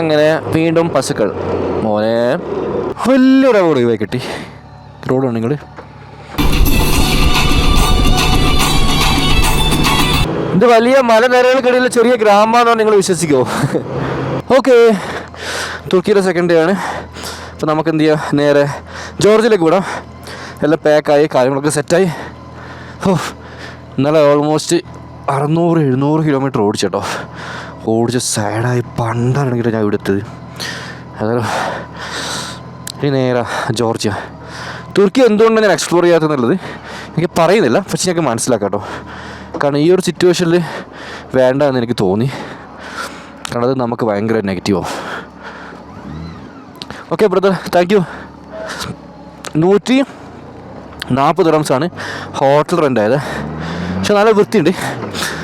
അങ്ങനെ വീണ്ടും പശുക്കൾ. മോനെ വലിയൊരു റോഡ് ഒഴിവായി കിട്ടി. റോഡാണ് നിങ്ങൾ ഇത് വലിയ മലനിരകൾക്കിടയിൽ ചെറിയ ഗ്രാമമാണെന്ന് നിങ്ങൾ വിശ്വസിക്കുമോ? ഓക്കെ, തുർക്കിയുടെ സെക്കൻഡ് ഡേ ആണ്. അപ്പോൾ നമുക്ക് എന്ത് ചെയ്യാം, നേരെ ജോർജിയയിലേക്ക് വിടാം. എല്ലാം പാക്കായി, കാര്യങ്ങളൊക്കെ സെറ്റായി. ഇന്നലെ ഓൾമോസ്റ്റ് 600-700 കിലോമീറ്റർ ഓടിച്ചേട്ടോ. ഓടിച്ച് സൈഡായി പണ്ടാണെങ്കിൽ ഞാൻ ഇവിടെത്തത്. അതായത് ഇനി നേരെ ജോർജിയ. തുർക്കി എന്തുകൊണ്ടാണ് ഞാൻ എക്സ്പ്ലോർ ചെയ്യാത്തതെന്നുള്ളത് എനിക്ക് പറയുന്നില്ല, പക്ഷെ ഞങ്ങൾക്ക് മനസ്സിലാക്കാം കേട്ടോ. കാരണം ഈ ഒരു സിറ്റുവേഷനിൽ വേണ്ട എന്ന് എനിക്ക് തോന്നി. കാരണം അത് നമുക്ക് ഭയങ്കര നെഗറ്റീവോ. Okay brother, thank you. 140 ദിർഹംസാണ് ഹോട്ടൽ റെൻ്റ് ആയത്. പക്ഷെ നല്ല വൃത്തിയുണ്ട്,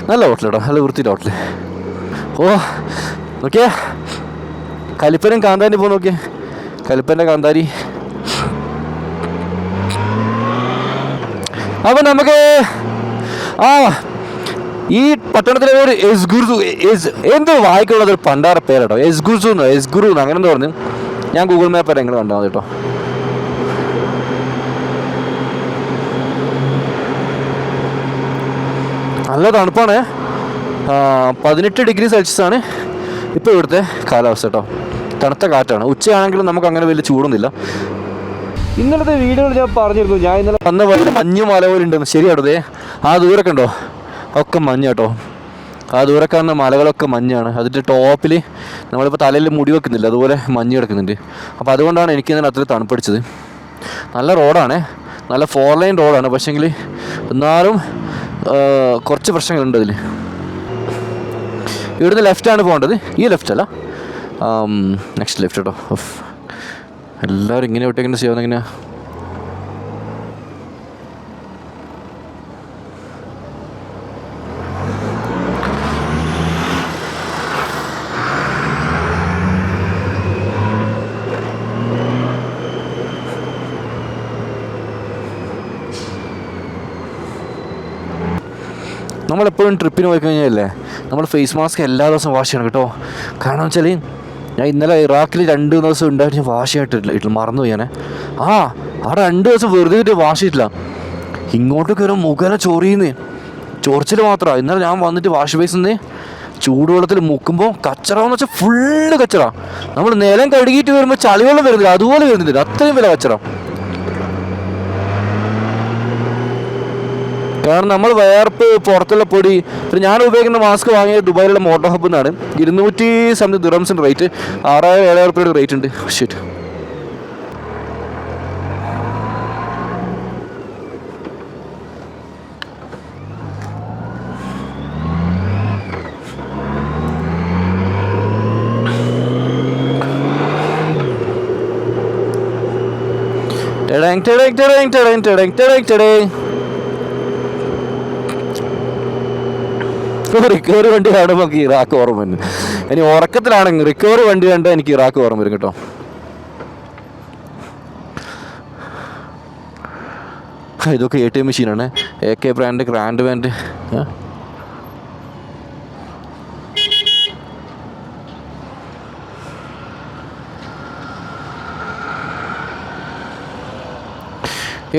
നല്ല ഹോട്ടൽ കേട്ടോ, നല്ല വൃത്തിയുടെ ഹോട്ടൽ. ഓ നോക്കിയേ, കലിപ്പനും കാന്താരി പോകും. നോക്കിയേ, കലിപ്പൻ്റെ കാന്താരി. അപ്പം നമുക്ക് ഈ പട്ടണത്തിലെ പേര് എസ്ഗുർസു. എന്ത് വായിക്കുള്ളതൊരു പണ്ടാറ പേരാട്ടോ, എസ്ഗുർസു അങ്ങനെ എന്താ പറഞ്ഞു. ഞാൻ ഗൂഗിൾ മാപ്പ് വരെ നിങ്ങൾ കണ്ടാൽ മതി കേട്ടോ. നല്ല തണുപ്പാണ്. 18 ഡിഗ്രി സെൽഷ്യസ് ആണ് ഇപ്പോൾ ഇവിടുത്തെ കാലാവസ്ഥ കേട്ടോ. തണുത്ത കാറ്റാണ്. ഉച്ചയാണെങ്കിലും നമുക്ക് അങ്ങനെ വലിയ ചൂടൊന്നുമില്ല. ഇന്നലത്തെ വീഡിയോയിൽ ഞാൻ പറഞ്ഞിരുന്നു, ഞാൻ ഇന്നലെ വന്ന പോലെ മഞ്ഞ് മല പോലെ ഉണ്ടെന്ന്. ശരിയാണോ? ആ ദൂരമൊക്കെ ഉണ്ടോ? ഒക്കെ മഞ്ഞ് കേട്ടോ. ആ ദൂരെ കാണുന്ന മലകളൊക്കെ മഞ്ഞാണ്. അതിൻ്റെ ടോപ്പിൽ നമ്മളിപ്പോൾ തലയിൽ മുടി വെക്കുന്നില്ല, അതുപോലെ മഞ്ഞ് കിടക്കുന്നുണ്ട്. അപ്പോൾ അതുകൊണ്ടാണ് എനിക്ക് ഇന്നലെ അത്ര തണുപ്പടിച്ചത്. നല്ല റോഡാണ്, നല്ല 4 ലൈൻ റോഡാണ്. പക്ഷേങ്കിൽ എന്നാലും കുറച്ച് പ്രശ്നങ്ങളുണ്ട് അതിൽ. ഇവിടുന്ന് ലെഫ്റ്റാണ് പോകേണ്ടത്, ഈ ലെഫ്റ്റ് അല്ല, നെക്സ്റ്റ് ലെഫ്റ്റ് കേട്ടോ. എല്ലാവരും ഇങ്ങനെ വിട്ടെങ്ങനെ ചെയ്യാവുന്ന എങ്ങനെയാ? നമ്മളെപ്പോഴും ട്രിപ്പിന് പോയി കഴിഞ്ഞാലേ നമ്മൾ ഫേസ് മാസ്ക് എല്ലാ ദിവസവും വാഷ് ചെയ്യണം കേട്ടോ. കാരണം വെച്ചാൽ ഞാൻ ഇന്നലെ ഇറാഖിൽ 2 ദിവസം ഉണ്ടായിട്ട് ഞാൻ വാഷ് ചെയ്തിട്ടില്ല, മറന്നു പോയാനെ. അവിടെ 2 ദിവസം വെറുതെ വാഷ് ചെയ്തിട്ടില്ല. ഇങ്ങോട്ട് കയറും മുഖേന ചൊറിച്ചിൽ മാത്രമാണ്. ഇന്നലെ ഞാൻ വന്നിട്ട് വാഷ് ബേസിൽ നിന്ന് ചൂടുവെള്ളത്തിൽ മുക്കുമ്പോൾ കച്ചറാന്ന് വെച്ചാൽ ഫുള്ള് കച്ചറ. നമ്മൾ നിലം കഴുകിയിട്ട് വരുമ്പോൾ ചളിവെള്ളം വരുന്നില്ല, അതുപോലെ വരുന്നില്ല, അത്രയും വില കച്ചറ. കാരണം നമ്മൾ വേർപ്പ്, പുറത്തുള്ള പൊടി. പിന്നെ ഞാൻ ഉപയോഗിക്കുന്ന മാസ്ക് വാങ്ങിയത് ദുബായിലുള്ള മോട്ടോ ഹബിൽ നിന്നാണ്. 200 സംതിങ് ദിർഹംസിൻ്റെ റേറ്റ്, 6000-7000 രൂപയുടെ റേറ്റ് ഉണ്ട്. ഷിറ്റ്. റിക്കവറി വണ്ടി കാണുമ്പോൾ നമുക്ക് ഇറാഖ് ഓർമ്മ വരും. ഇനി ഉറക്കത്തിലാണെങ്കിൽ റിക്കവറി വണ്ടി കണ്ടാൽ എനിക്ക് ഇറാഖ് ഓർമ്മ വരും കേട്ടോ. ഇതൊക്കെ ATM മെഷീനാണ്. AK brand, grand brand.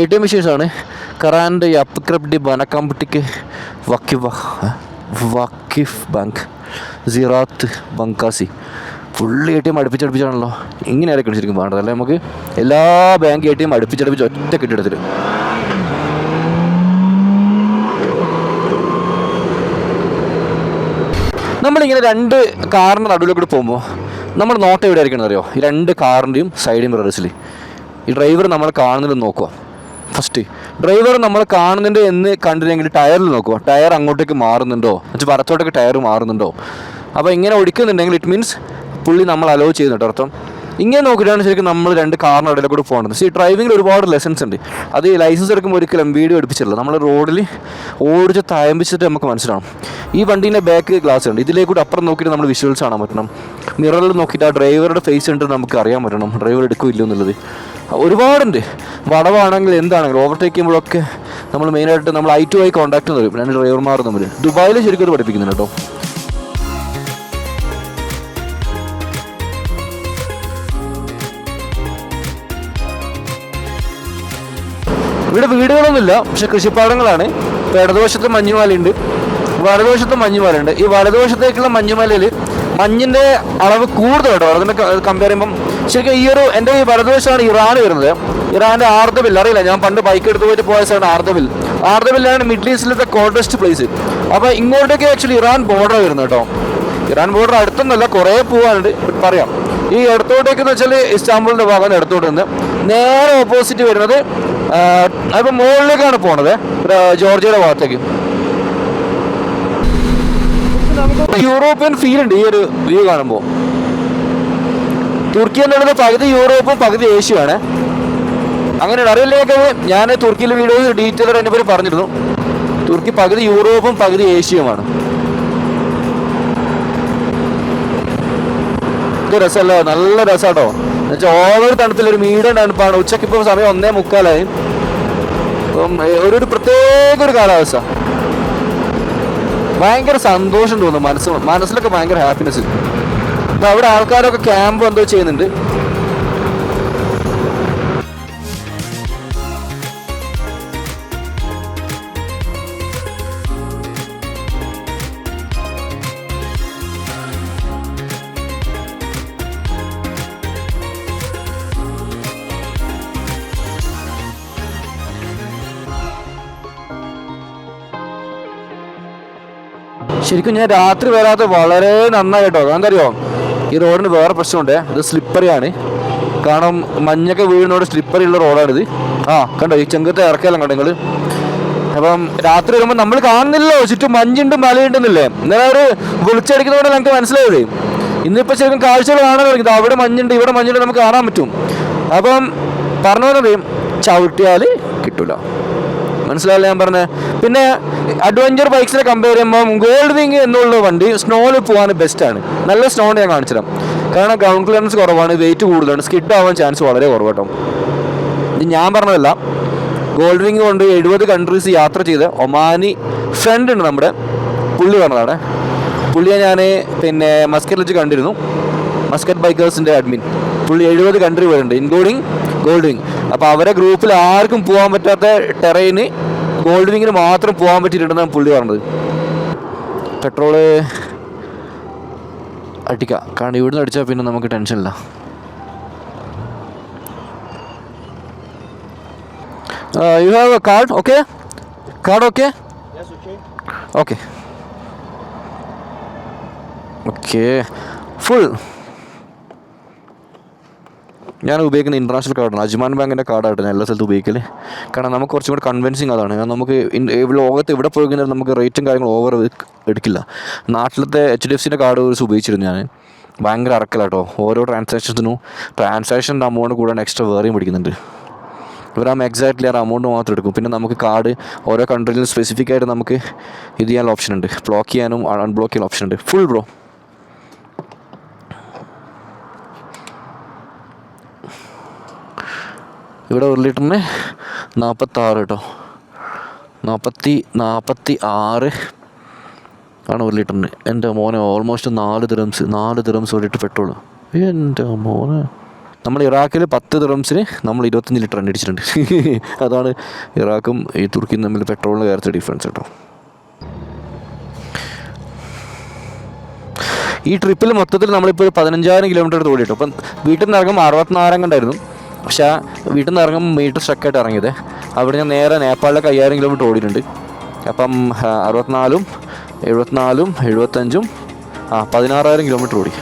ATM മെഷീൻസാണ്. കറാൻഡ്, അപ്ക്രബ്ഡി, ബനക്കമ്പട്ടിക്ക്, വക്കിഫ് ബാങ്ക്, സിറാത്ത്, ബങ്കാസി. Full ATM അടുപ്പിച്ചടുപ്പിച്ചാണല്ലോ. ഇങ്ങനെയായിരിക്കും ശരിക്കും വേണ്ടത് അല്ലേ? നമുക്ക് എല്ലാ ബാങ്ക് ATM അടുപ്പിച്ചടുപ്പിച്ച് ഒറ്റ കെട്ടിടത്തിൽ. നമ്മളിങ്ങനെ 2 കാറിൻ്റെ നടുവിലൂടെ പോകുമ്പോൾ നമ്മൾ നോട്ടം എവിടെ ആയിരിക്കണം അറിയോ? ഈ 2 കാറിൻ്റെയും സൈഡ് മിറേഴ്സിൽ ഈ ഡ്രൈവർ നമ്മൾ കാണുന്നതിൽ നോക്കുക. ഫസ്റ്റ് ഡ്രൈവർ നമ്മൾ കാണുന്നുണ്ട് എന്ന് കണ്ടില്ലെങ്കിൽ ടയറിൽ നോക്കുക. ടയർ അങ്ങോട്ടേക്ക് മാറുന്നുണ്ടോ, എന്നുവെച്ചാൽ വലത്തോട്ടേക്ക് ടയർ മാറുന്നുണ്ടോ. അപ്പോൾ ഇങ്ങനെ ഒടിക്കുന്നുണ്ടെങ്കിൽ ഇറ്റ് മീൻസ് പുള്ളി നമ്മൾ അലോ ചെയ്യുന്നുണ്ട് അർത്ഥം. ഇങ്ങനെ നോക്കിയിട്ടാണ് ശരിക്കും നമ്മൾ 2 കാറിന് ഇടയിൽ കൂടെ പോകേണ്ടത്. ഈ ഡ്രൈവിങ്ങിൽ ഒരുപാട് ലെസൺസ് ഉണ്ട്. അത് ലൈസൻസ് എടുക്കുമ്പോൾ ഒരിക്കലും വീഡിയോ എടുപ്പിച്ചിട്ടില്ല. നമ്മൾ റോഡിൽ ഓടിച്ച് തയമ്പിച്ചിട്ട് നമുക്ക് മനസ്സിലാവും. ഈ വണ്ടീൻ്റെ ബാക്ക് ഗ്ലാസ് ഉണ്ട്, ഇതിലേക്കൂടെ അപ്പുറം നോക്കിയിട്ട് നമ്മൾ വിഷ്വൽസ് കാണാൻ പറ്റണം. മിററിൽ നോക്കിയിട്ട് ആ ഡ്രൈവറുടെ ഫേസ് ഉണ്ട് നമുക്ക് അറിയാൻ പറ്റണം ഡ്രൈവർ എടുക്കില്ല എന്നുള്ളത്. ഒരുപാടുണ്ട്. വളവാണെങ്കിൽ എന്താണെങ്കിലും ഓവർടേക്ക് ചെയ്യുമ്പോഴൊക്കെ നമ്മൾ മെയിനായിട്ട് നമ്മൾ ഐ ടു ഐ കോൺടാക്ട് എന്ന് പറയും 2 ഡ്രൈവർമാർ തമ്മിൽ. ദുബായിൽ ശരിക്കും അത് പഠിപ്പിക്കുന്നുണ്ട് കേട്ടോ. ഇവിടെ വീടുകളൊന്നുമില്ല, പക്ഷെ കൃഷിപ്പാടങ്ങളാണ്. ഇപ്പോൾ ഇടതുവശത്ത് മഞ്ഞുമലയുണ്ട്, വലതുവശത്ത് മഞ്ഞുമലയുണ്ട്. ഈ വലതുവശത്തേക്കുള്ള മഞ്ഞുമലയിൽ മഞ്ഞിൻ്റെ അളവ് കൂടുതൽ കേട്ടോ. അതിനെ കമ്പയർ ചെയ്യുമ്പം ശരിക്കും ഈ ഒരു എൻ്റെ ഈ വലതുവശമാണ് ഇറാൻ വരുന്നത്. ഇറാൻ്റെ ആർദബിൽ അറിയില്ല, ഞാൻ പണ്ട് ബൈക്ക് എടുത്ത് പോയിട്ട് പോയ സ്ഥലമാണ് ആർദബിൽ. ആർദബിലാണ് മിഡിൽ ഈസ്റ്റിലത്തെ കോൾഡസ്റ്റ് പ്ലേസ്. അപ്പോൾ ഇങ്ങോട്ടേക്ക് ആക്ച്വലി ഇറാൻ ബോർഡർ വരുന്നത് കേട്ടോ. ഇറാൻ ബോർഡർ അടുത്തൊന്നുമല്ല, കുറേ പോകാനുണ്ട്. പറയാം, ഈ ഇടത്തോട്ടേക്കെന്ന് വെച്ചാൽ ഇസ്താംബുളിൻ്റെ ഭാഗം ഇടത്തോട്ട് നിന്ന് നേരെ ഓപ്പോസിറ്റ് വരുന്നത് അതിപ്പോൾ മുകളിലേക്കാണ് പോണത്, ജോർജിയയുടെ ഭാഗത്തേക്ക്. യൂറോപ്യൻ ഫീൽ ഉണ്ട് ഈ ഒരു വ്യൂ കാണുമ്പോൾ. തുർക്കി എന്നുള്ളത് പകുതി യൂറോപ്പും പകുതി ഏഷ്യയാണ്. അങ്ങനെയാണ് അറിയില്ലെങ്കിൽ ഞാൻ തുർക്കിയിലെ വീഡിയോയിൽ ഡീറ്റെയിലർ എൻ്റെ പേര് പറഞ്ഞിരുന്നു. തുർക്കി പകുതി യൂറോപ്പും പകുതി ഏഷ്യയുമാണ്. ഇത് രസമല്ലോ, നല്ല രസമാട്ടോ. എന്നുവെച്ചാൽ ഓവർ തണുപ്പില്ല, ഒരു മീഡിയം തണുപ്പാണ്. ഉച്ചയ്ക്ക് ഇപ്പോൾ സമയം 1:45. അപ്പം ഒരു പ്രത്യേക ഒരു കാലാവസ്ഥ. ഭയങ്കര സന്തോഷം തോന്നും, മനസ്സിലൊക്കെ ഭയങ്കര ഹാപ്പിനെസ്. അപ്പം അവിടെ ആൾക്കാരൊക്കെ ക്യാമ്പ് എന്തോ ചെയ്യുന്നുണ്ട്. ശരിക്കും ഞാൻ രാത്രി വരാതെ വളരെ നന്നായിട്ടോ. എന്താ അറിയോ, ഈ റോഡിന് വേറെ പ്രശ്നമുണ്ട്, ഇത് സ്ലിപ്പറിയാണ്. കാരണം മഞ്ഞൊക്കെ വീഴുന്നോട് സ്ലിപ്പറി ഉള്ള റോഡാണിത്. കണ്ടോ, ഈ ചെങ്കത്തെ ഇറക്കെല്ലാം കണ്ടോ നിങ്ങൾ. അപ്പം രാത്രി വരുമ്പോൾ നമ്മൾ കാണുന്നില്ലല്ലോ ചുറ്റും മഞ്ഞുണ്ട് മലയുണ്ടെന്നില്ലേ. ഇന്നലെ ഒരു വിളിച്ചടിക്കുന്നതുകൊണ്ട് നമുക്ക് മനസ്സിലായത്. ഇന്നിപ്പോൾ ശരിക്കും കാഴ്ചകൾ കാണാൻ തുടങ്ങിയത്. അവിടെ മഞ്ഞുണ്ട് ഇവിടെ മഞ്ഞുണ്ട് നമുക്ക് കാണാൻ പറ്റും. അപ്പം പറഞ്ഞു പറഞ്ഞത് ചവിട്ടിയാൽ കിട്ടൂല, മനസ്സിലായില്ല ഞാൻ പറഞ്ഞത്. പിന്നെ അഡ്വഞ്ചർ ബൈക്സിനെ കമ്പയർ ചെയ്യുമ്പോൾ ഗോൾഡ് വിങ് എന്നുള്ള വണ്ടി സ്നോയിൽ പോകാൻ ബെസ്റ്റാണ്. നല്ല സ്നോണ്ട് ഞാൻ കാണിച്ചു തരാം. കാരണം ഗ്രൗണ്ട് ക്ലിയറൻസ് കുറവാണ്, വെയിറ്റ് കൂടുതലാണ്, സ്കിഡ് ആവാൻ ചാൻസ് വളരെ കുറവ് കേട്ടോ. ഇത് ഞാൻ പറഞ്ഞതല്ല, ഗോൾഡ് വിങ് കൊണ്ട് 70 കൺട്രീസ് യാത്ര ചെയ്ത് ഒമാനി ഫ്രണ്ട് ഉണ്ട് നമ്മുടെ, പുള്ളി പറഞ്ഞതാണ്. പുള്ളിയെ ഞാൻ പിന്നെ മസ്കറ്റിൽ വെച്ച് കണ്ടിരുന്നു, മസ്കറ്റ് ബൈക്കേഴ്സിൻ്റെ അഡ്മിൻ. പുള്ളി 70 കൺട്രി വരുന്നുണ്ട് ഇൻക്ലൂഡിങ് ഗോൾഡ് വിങ്. അപ്പോൾ അവരെ ഗ്രൂപ്പിൽ ആർക്കും പോകാൻ പറ്റാത്ത ടെറൈന് ഗോൾഡ് വിങ്ങിന് മാത്രം പോകാൻ പറ്റിയിട്ടുണ്ടെന്നാണ് പുള്ളി പറഞ്ഞത്. പെട്രോള് അടിക്കാം, കാരണം ഇവിടുന്ന് അടിച്ചാൽ പിന്നെ നമുക്ക് ടെൻഷനില്ല. You have a card? Okay, card okay, okay okay full. ഞാൻ ഉപയോഗിക്കുന്ന ഇൻ്റർനാഷണൽ കാർഡാണ്, അജ്മാൻ ബാങ്കിൻ്റെ കാർഡായിട്ട് ഞാൻ എല്ലാ സ്ഥലത്തും ഉപയോഗിക്കൽ. കാരണം നമുക്ക് കുറച്ചും കൂടി കൺവിൻസിങ് അതാണ്. നമുക്ക് ലോകത്ത് എവിടെ പോയി കഴിഞ്ഞാൽ നമുക്ക് റേറ്റും കാര്യങ്ങളും ഓവർ എടുക്കില്ല. നാട്ടിലത്തെ HDFCൻ്റെ കാർഡ് ഒരു ദിവസം ഉപയോഗിച്ചിരുന്നു ഞാൻ. ഭയങ്കര അറക്കലാട്ടോ, ഓരോ ട്രാൻസാക്ഷൻ്റെ അമൗണ്ട് കൂടാൻ എക്സ്ട്രാ വേറെയും പിടിക്കുന്നുണ്ട്. ഇവരാകുമ്പോൾ എക്സാക്ട്ലി ആ അമൗണ്ട് മാത്രം എടുക്കും. പിന്നെ നമുക്ക് കാർഡ് ഓരോ കൺട്രിയിലും സ്പെസിഫിക് ആയിട്ട് നമുക്ക് ഇത് ചെയ്യാനുള്ള ഓപ്ഷൻ ഉണ്ട്, ബ്ലോക്ക് ചെയ്യാനും അൺബ്ലോക്ക് ചെയ്യാനും ഓപ്ഷൻ ഉണ്ട്. Full bro. ഇവിടെ 1 ലിറ്ററിന് 46 കേട്ടോ, 46 ആണ് 1 ലിറ്ററിന്. എൻ്റെ മോനെ ഓൾമോസ്റ്റ് 4 ദിറംസ് 1 ലിറ്റർ പെട്രോൾ. എൻ്റെ മോനെ, നമ്മൾ ഇറാഖിൽ 10 ദിറംസിന് നമ്മൾ 25 ലിറ്റർ എണ്ണ അടിച്ചിട്ടുണ്ട്. അതാണ് ഇറാഖും ഈ തുർക്കിയും തമ്മിൽ പെട്രോളിന് കാര്യത്തിൽ ഡിഫറൻസ് കേട്ടോ. ഈ ട്രിപ്പിൽ മൊത്തത്തിൽ നമ്മളിപ്പോൾ 15,000 കിലോമീറ്റർ എടുത്ത് ഓടിയിട്ടു. അപ്പം വീട്ടിൽ നിന്ന് ഇറങ്ങുമ്പോൾ 64 കണ്ടായിരുന്നു. പക്ഷേ വീട്ടിൽ നിന്ന് ഇറങ്ങുമ്പോൾ മീറ്റർ സ്ട്രക്കായിട്ട് ഇറങ്ങിയത്. അവിടെ ഞാൻ നേരെ നേപ്പാളിലേക്ക് 5,000 കിലോമീറ്റർ ഓടിയിട്ടുണ്ട്. അപ്പം 64, 74, 75, 16,000 കിലോമീറ്റർ ഓടി.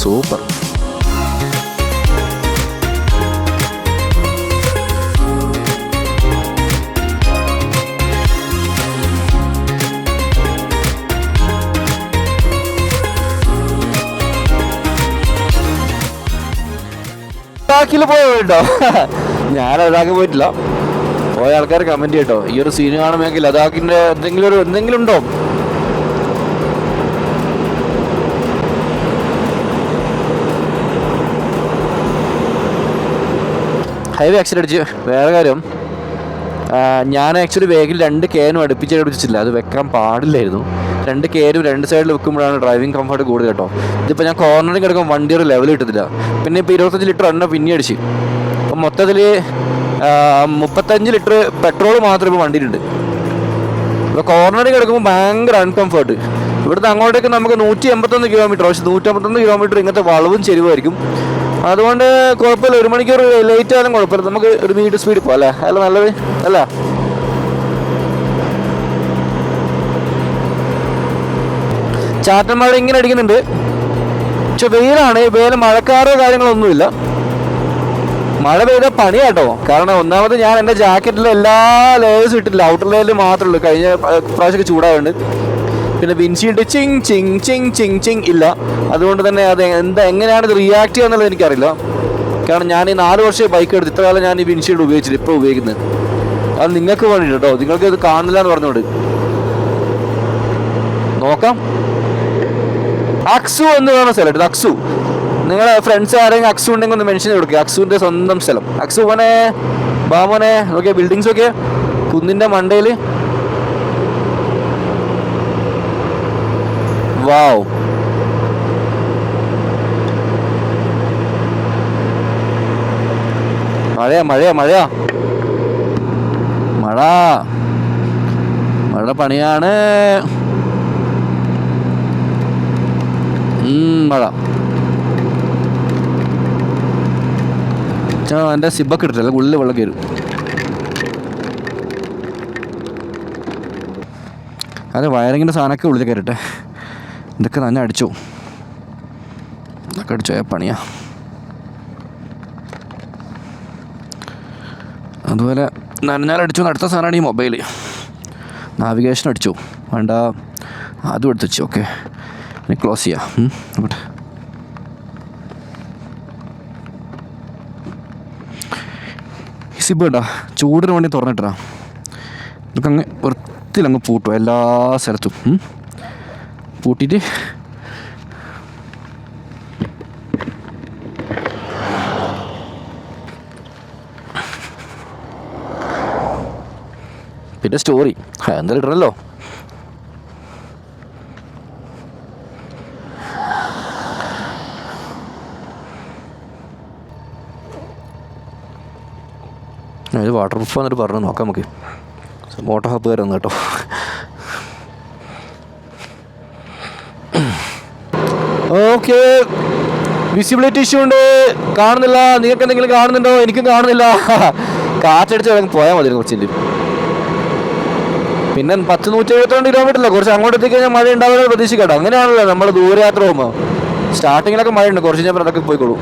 സൂപ്പർ. ലഡാക്കിൽ പോയിട്ടോ? ഞാൻ ലഡാക്ക് പോയിട്ടില്ല. പോയ ആൾക്കാർ കമൻറ്റ് ചെയ്യട്ടോ, ഈ ഒരു സീൻ കാണുമെങ്കിൽ ലഡാക്കിൻ്റെ എന്തെങ്കിലും ഉണ്ടോ? ഹൈവേ ആക്സിഡൻറ്റ് അടിച്ച്. വേറെ കാര്യം, ഞാൻ ആക്ച്വലി ബാഗിൽ 2 ക്യാനും അടുപ്പിച്ചില്ല. അത് വെക്കാൻ പാടില്ലായിരുന്നു. 2 ക്യാനും 2 സൈഡിൽ വെക്കുമ്പോഴാണ് ഡ്രൈവിംഗ് കംഫർട്ട് കൂടുതൽ കേട്ടോ. ഇതിപ്പോൾ ഞാൻ കോർണറിൽ കിടക്കുമ്പോൾ വണ്ടി ഒരു ലെവൽ കിട്ടത്തില്ല. പിന്നെ ഇപ്പോൾ 25 ലിറ്റർ എണ്ണ പിന്നെ അടിച്ച്. അപ്പം മൊത്തത്തിൽ 35 ലിറ്റർ പെട്രോൾ മാത്രം ഇപ്പോൾ വണ്ടിയിലുണ്ട്. ഇപ്പോൾ കോർണറിൽ കിടക്കുമ്പോൾ ഭയങ്കര അൺകംഫർട്ട്. ഇവിടുന്ന് അങ്ങോട്ടേക്ക് നമുക്ക് 181 കിലോമീറ്റർ, പക്ഷേ 151 കിലോമീറ്റർ ഇങ്ങനത്തെ വളവും ചെരിവായിരിക്കും. അതുകൊണ്ട് കുഴപ്പമില്ല, 1 മണിക്കൂർ ലേറ്റ് ആയാലും കുഴപ്പമില്ല, നമുക്ക് ഒരു മീഡിയം സ്പീഡിൽ പോകാം അല്ലേ? അല്ല നല്ലത് അല്ല? ചാറ്റൽ മഴ ഇങ്ങനെ അടിക്കുന്നുണ്ട്, പക്ഷെ വെയിലാണ്. വെയിൽ മഴക്കാറോ കാര്യങ്ങളൊന്നുമില്ല. മഴ പെയ്ത പണിയാട്ടോ. കാരണം ഒന്നാമത് ഞാൻ എൻ്റെ ജാക്കറ്റിൽ എല്ലാ ലെയേഴ്സും ഇട്ടില്ല, ഔട്ടർ ലെയറിൽ മാത്രമേ ഉള്ളൂ. കഴിഞ്ഞ പ്രാവശ്യമൊക്കെ ചൂടാവുന്നുണ്ട്. പിന്നെ വിൻഷീൽഡ് ചിങ് ചിങ് ചിങ് ചിങ് ചിങ് ഇല്ല. അതുകൊണ്ട് തന്നെ അത് എങ്ങനെയാണ് ഇത് റിയാക്ട് ചെയ്യുക എന്നുള്ളത് എനിക്കറിയില്ല. കാരണം ഞാൻ ഈ 4 വർഷം ബൈക്ക് എടുത്ത് ഇത്ര കാലം ഞാൻ ഈ വിൻഷീൽഡ് ഉപയോഗിച്ചില്ല, ഇപ്പോൾ ഉപയോഗിക്കുന്നത്. അത് നിങ്ങൾക്ക് വേണ്ടിയിട്ട് കേട്ടോ, നിങ്ങൾക്ക് ഇത് കാണില്ല എന്ന് പറഞ്ഞുകൊണ്ട്. നോക്കാം. അക്സു എന്ന് പറയുന്ന സ്ഥലം എടുത്ത്. അക്സു, നിങ്ങളെ ഫ്രണ്ട്സ് ആരെങ്കിലും അക്സു ഉണ്ടെങ്കിൽ ഒന്ന് മെൻഷൻ ചെയ്ത് കൊടുക്കുക. അക്സുവിൻ്റെ സ്വന്തം സ്ഥലം. അക്സു മോനെ, ബാമോനെ, നോക്കിയാൽ ബിൽഡിങ്സ് ഒക്കെ കുന്നിൻ്റെ മണ്ടയിൽ. വാവ്, മഴയാ മഴയാ മഴയാ മഴ മഴ പണിയാണ്. മഴ. എൻ്റെ സിബൊക്കെ ഇട്ടിട്ടില്ല, ഉള്ളിൽ വെള്ളം കയറും. അതെ, വയറിങ്ങിൻ്റെ സാധനമൊക്കെ ഉള്ളിൽ കയറട്ടെ. ഇതൊക്കെ തന്നെ അടിച്ചു, ഇതൊക്കെ അടിച്ചോ പണിയാ. അതുപോലെ നനഞ്ഞാലടിച്ചു. അടുത്ത സാധനമാണ് ഈ മൊബൈൽ. നാവിഗേഷൻ അടിച്ചു, വേണ്ട അതും എടുത്ത് വെച്ചു. ഓക്കെ, ഇനി ക്ലോസ് ചെയ്യാം. നോക്കട്ടെ. ഈ സിബ് കേട്ടോ ചൂടിന് വേണ്ടി തുറന്നിട്ടാ. ഇതൊക്കെ അങ്ങ് വൃത്തിയിലങ്ങ് പൂട്ടും എല്ലാ സ്ഥലത്തും. പൂട്ടിയിട്ട് പിന്നെ സ്റ്റോറി എന്തായാലും ഇടണല്ലോ. ഇത് വാട്ടർ പ്രൂഫ് എന്നിട്ട് പറഞ്ഞു നോക്കാം നമുക്ക്. മോട്ടോ ഹബ്ബ് വരെ ഒന്ന് കേട്ടോ. ഓക്കെ, വിസിബിലിറ്റി ഇഷ്യൂ ഉണ്ട്, കാണുന്നില്ല. നിങ്ങൾക്ക് എന്തെങ്കിലും കാണുന്നുണ്ടോ? എനിക്കും കാണുന്നില്ല. കാറ്റടിച്ച് വേണമെങ്കിൽ പോയാൽ മതി കുറച്ചില്ല. പിന്നെ 172 കിലോമീറ്റർ കുറച്ച് അങ്ങോട്ട് എത്തിക്കഴിഞ്ഞാൽ മഴ ഉണ്ടാവുന്നത് പ്രതീക്ഷിക്കട്ടെ. അങ്ങനെയാണല്ലോ നമ്മൾ ദൂരയാത്ര പോകുമ്പോൾ. സ്റ്റാർട്ടിങ്ങിലൊക്കെ മഴയുണ്ട്, കുറച്ച് കഴിഞ്ഞാൽ അതൊക്കെ പോയിക്കോളൂ.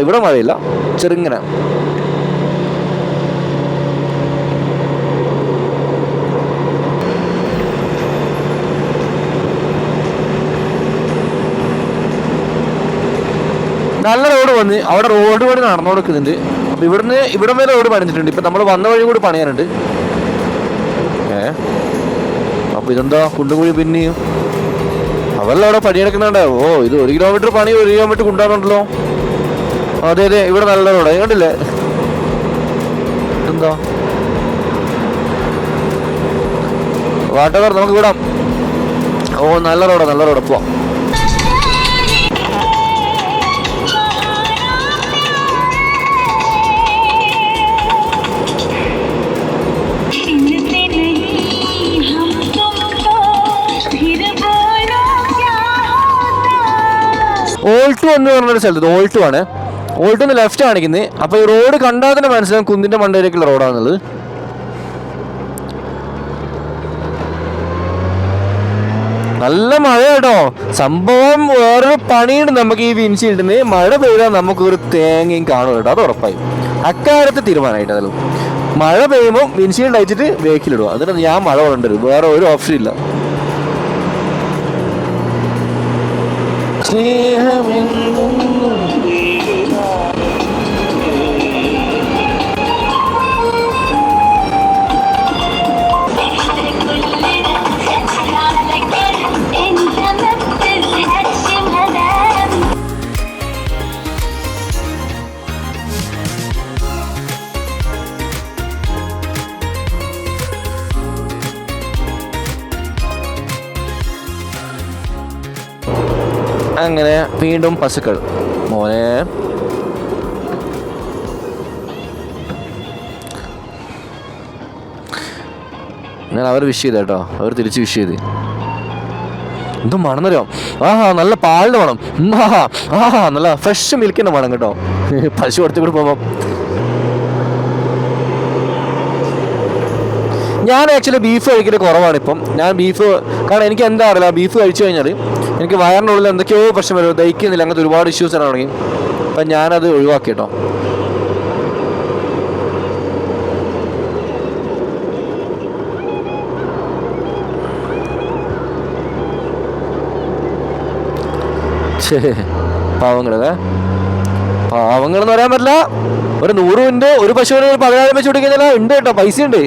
ഇവിടെ മഴയില്ല, ചെറുങ്ങനെ. നല്ല റോഡ് വന്ന് അവിടെ റോഡ് പണി നടന്നു കൊടുക്കുന്നുണ്ട്. അപ്പം ഇവിടെ വരെ റോഡ് പണിഞ്ഞിട്ടുണ്ട്. ഇപ്പം നമ്മൾ വന്ന വഴി കൂടി പണിയാനുണ്ട്. അപ്പോൾ ഇതെന്താ കുണ്ടുകുഴി പിന്നെയും അവല്ല അവിടെ പണിയെടുക്കുന്നുണ്ട്. ഇത് 1 കിലോമീറ്റർ പണി 1 കിലോമീറ്റർ കൊണ്ടുപോകുന്നുണ്ടല്ലോ. അതെ അതെ, ഇവിടെ നല്ല റോഡ് കണ്ടില്ലേ? എന്താ വാട്ടവർ നമുക്ക് വിടാം. നല്ല റോഡാ, നല്ല റോഡ്. പോവാം. ഓൾട്ടു എന്ന് പറഞ്ഞൊരു സ്ഥലത്ത്, ഓൾട്ടു ആണ്. ഓൾട്ടുന്ന് ലെഫ്റ്റ് കാണിക്കുന്നത്. അപ്പോൾ ഈ റോഡ് കണ്ടാൽ തന്നെ മനസ്സിലാവും കുന്നിൻ്റെ മണ്ടയിലേക്കുള്ള റോഡാണെന്നുള്ളത്. നല്ല മഴ കേട്ടോ. സംഭവം വേറൊരു പണിയുണ്ട് നമുക്ക് ഈ വിൻഷീൽഡിന്. മഴ പെയ്താൽ നമുക്കൊരു തേങ്ങയും കാണും കേട്ടോ, അത് ഉറപ്പായും. അക്കാര്യത്തിൽ തീരുമാനമായിട്ട് അതിലും മഴ പെയ്യുമ്പോൾ വിൻഷീൽഡ് അയച്ചിട്ട് വേക്കിലിടുക. അതിന് ഞാൻ മഴ കൊണ്ടുവരും, വേറെ ഒരു ഓപ്ഷൻ ഇല്ല. അങ്ങനെ വീണ്ടും പശുക്കൾ. മോനെ ഞാൻ അവർ വിഷ് ചെയ്ത കേട്ടോ, അവർ തിരിച്ച് വിഷ് ചെയ്ത്. എന്തും മണമെന്നറിയോ, നല്ല പാലിൻ്റെ മണം, നല്ല ഫ്രഷ് മിൽക്കിൻ്റെ മണം കേട്ടോ. പശു കൊടുത്തു കൂടി പോകുമ്പോൾ ഞാൻ ആക്ച്വലി ബീഫ് കഴിക്കൽ കുറവാണ് ഇപ്പം. ഞാൻ ബീഫ് കാരണം എനിക്ക് എന്താ അറിയില്ല, ബീഫ് കഴിച്ചു കഴിഞ്ഞാൽ എനിക്ക് വയറിനുള്ളിൽ എന്തൊക്കെയോ പ്രശ്നം വരും, ദഹിക്കുന്നില്ല, അങ്ങനത്തെ ഒരുപാട് ഇഷ്യൂസ് ആണ് തുടങ്ങി. അപ്പം ഞാനത് ഒഴിവാക്കി കേട്ടോ. പാവങ്ങളെന്ന് പറയാൻ പറ്റില്ല. ഒരു 100 ഉണ്ട്, ഒരു പശുവിന് 10,000 വെച്ച് കൊടുക്കുന്നില്ല, ഉണ്ട് കേട്ടോ, പൈസ ഉണ്ട്.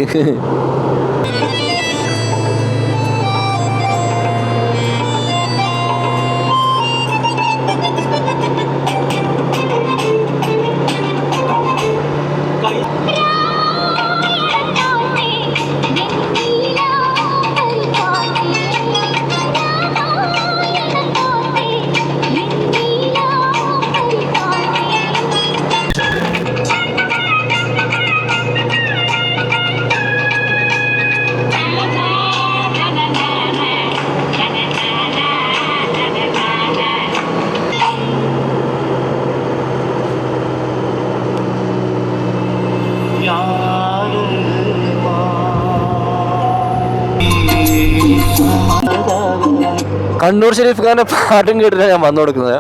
കണ്ണൂർ ഷെരീഫ് ഖാൻ്റെ പാട്ടും കേട്ടിട്ടാണ് ഞാൻ വന്നു കൊടുക്കുന്നത്.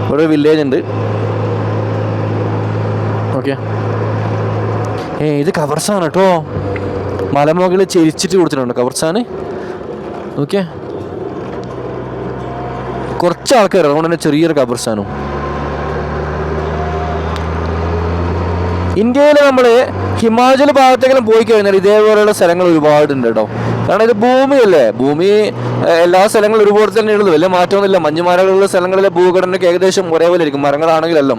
ഇവിടെ ഒരു വില്ലേജ് ഉണ്ട്. ഓക്കെ, ഇത് കവർസാണ് കേട്ടോ. മലമുകളിൽ ചെരിച്ചിട്ട് കൊടുത്തിട്ടുണ്ട് കവർസാന്. ഓക്കെ, കുറച്ച് ആൾക്കാർ, അതുകൊണ്ട് തന്നെ ചെറിയൊരു കബർസ്ഥാനും. ഇന്ത്യയിൽ നമ്മൾ ഹിമാചൽ ഭാഗത്തേക്കെല്ലാം പോയി കഴിഞ്ഞാൽ ഇതേപോലെയുള്ള സ്ഥലങ്ങൾ ഒരുപാടുണ്ട് കേട്ടോ. കാരണം ഇത് ഭൂമിയല്ലേ, ഭൂമി എല്ലാ സ്ഥലങ്ങളും ഒരുപോലെ തന്നെ ഉള്ളൂ, വലിയ മാറ്റമൊന്നുമില്ല. മഞ്ഞുമലകളുള്ള സ്ഥലങ്ങളിലെ ഭൂഘടനയ്ക്ക് ഏകദേശം ഒരേപോലെ ഇരിക്കും, മരങ്ങളാണെങ്കിലെല്ലാം.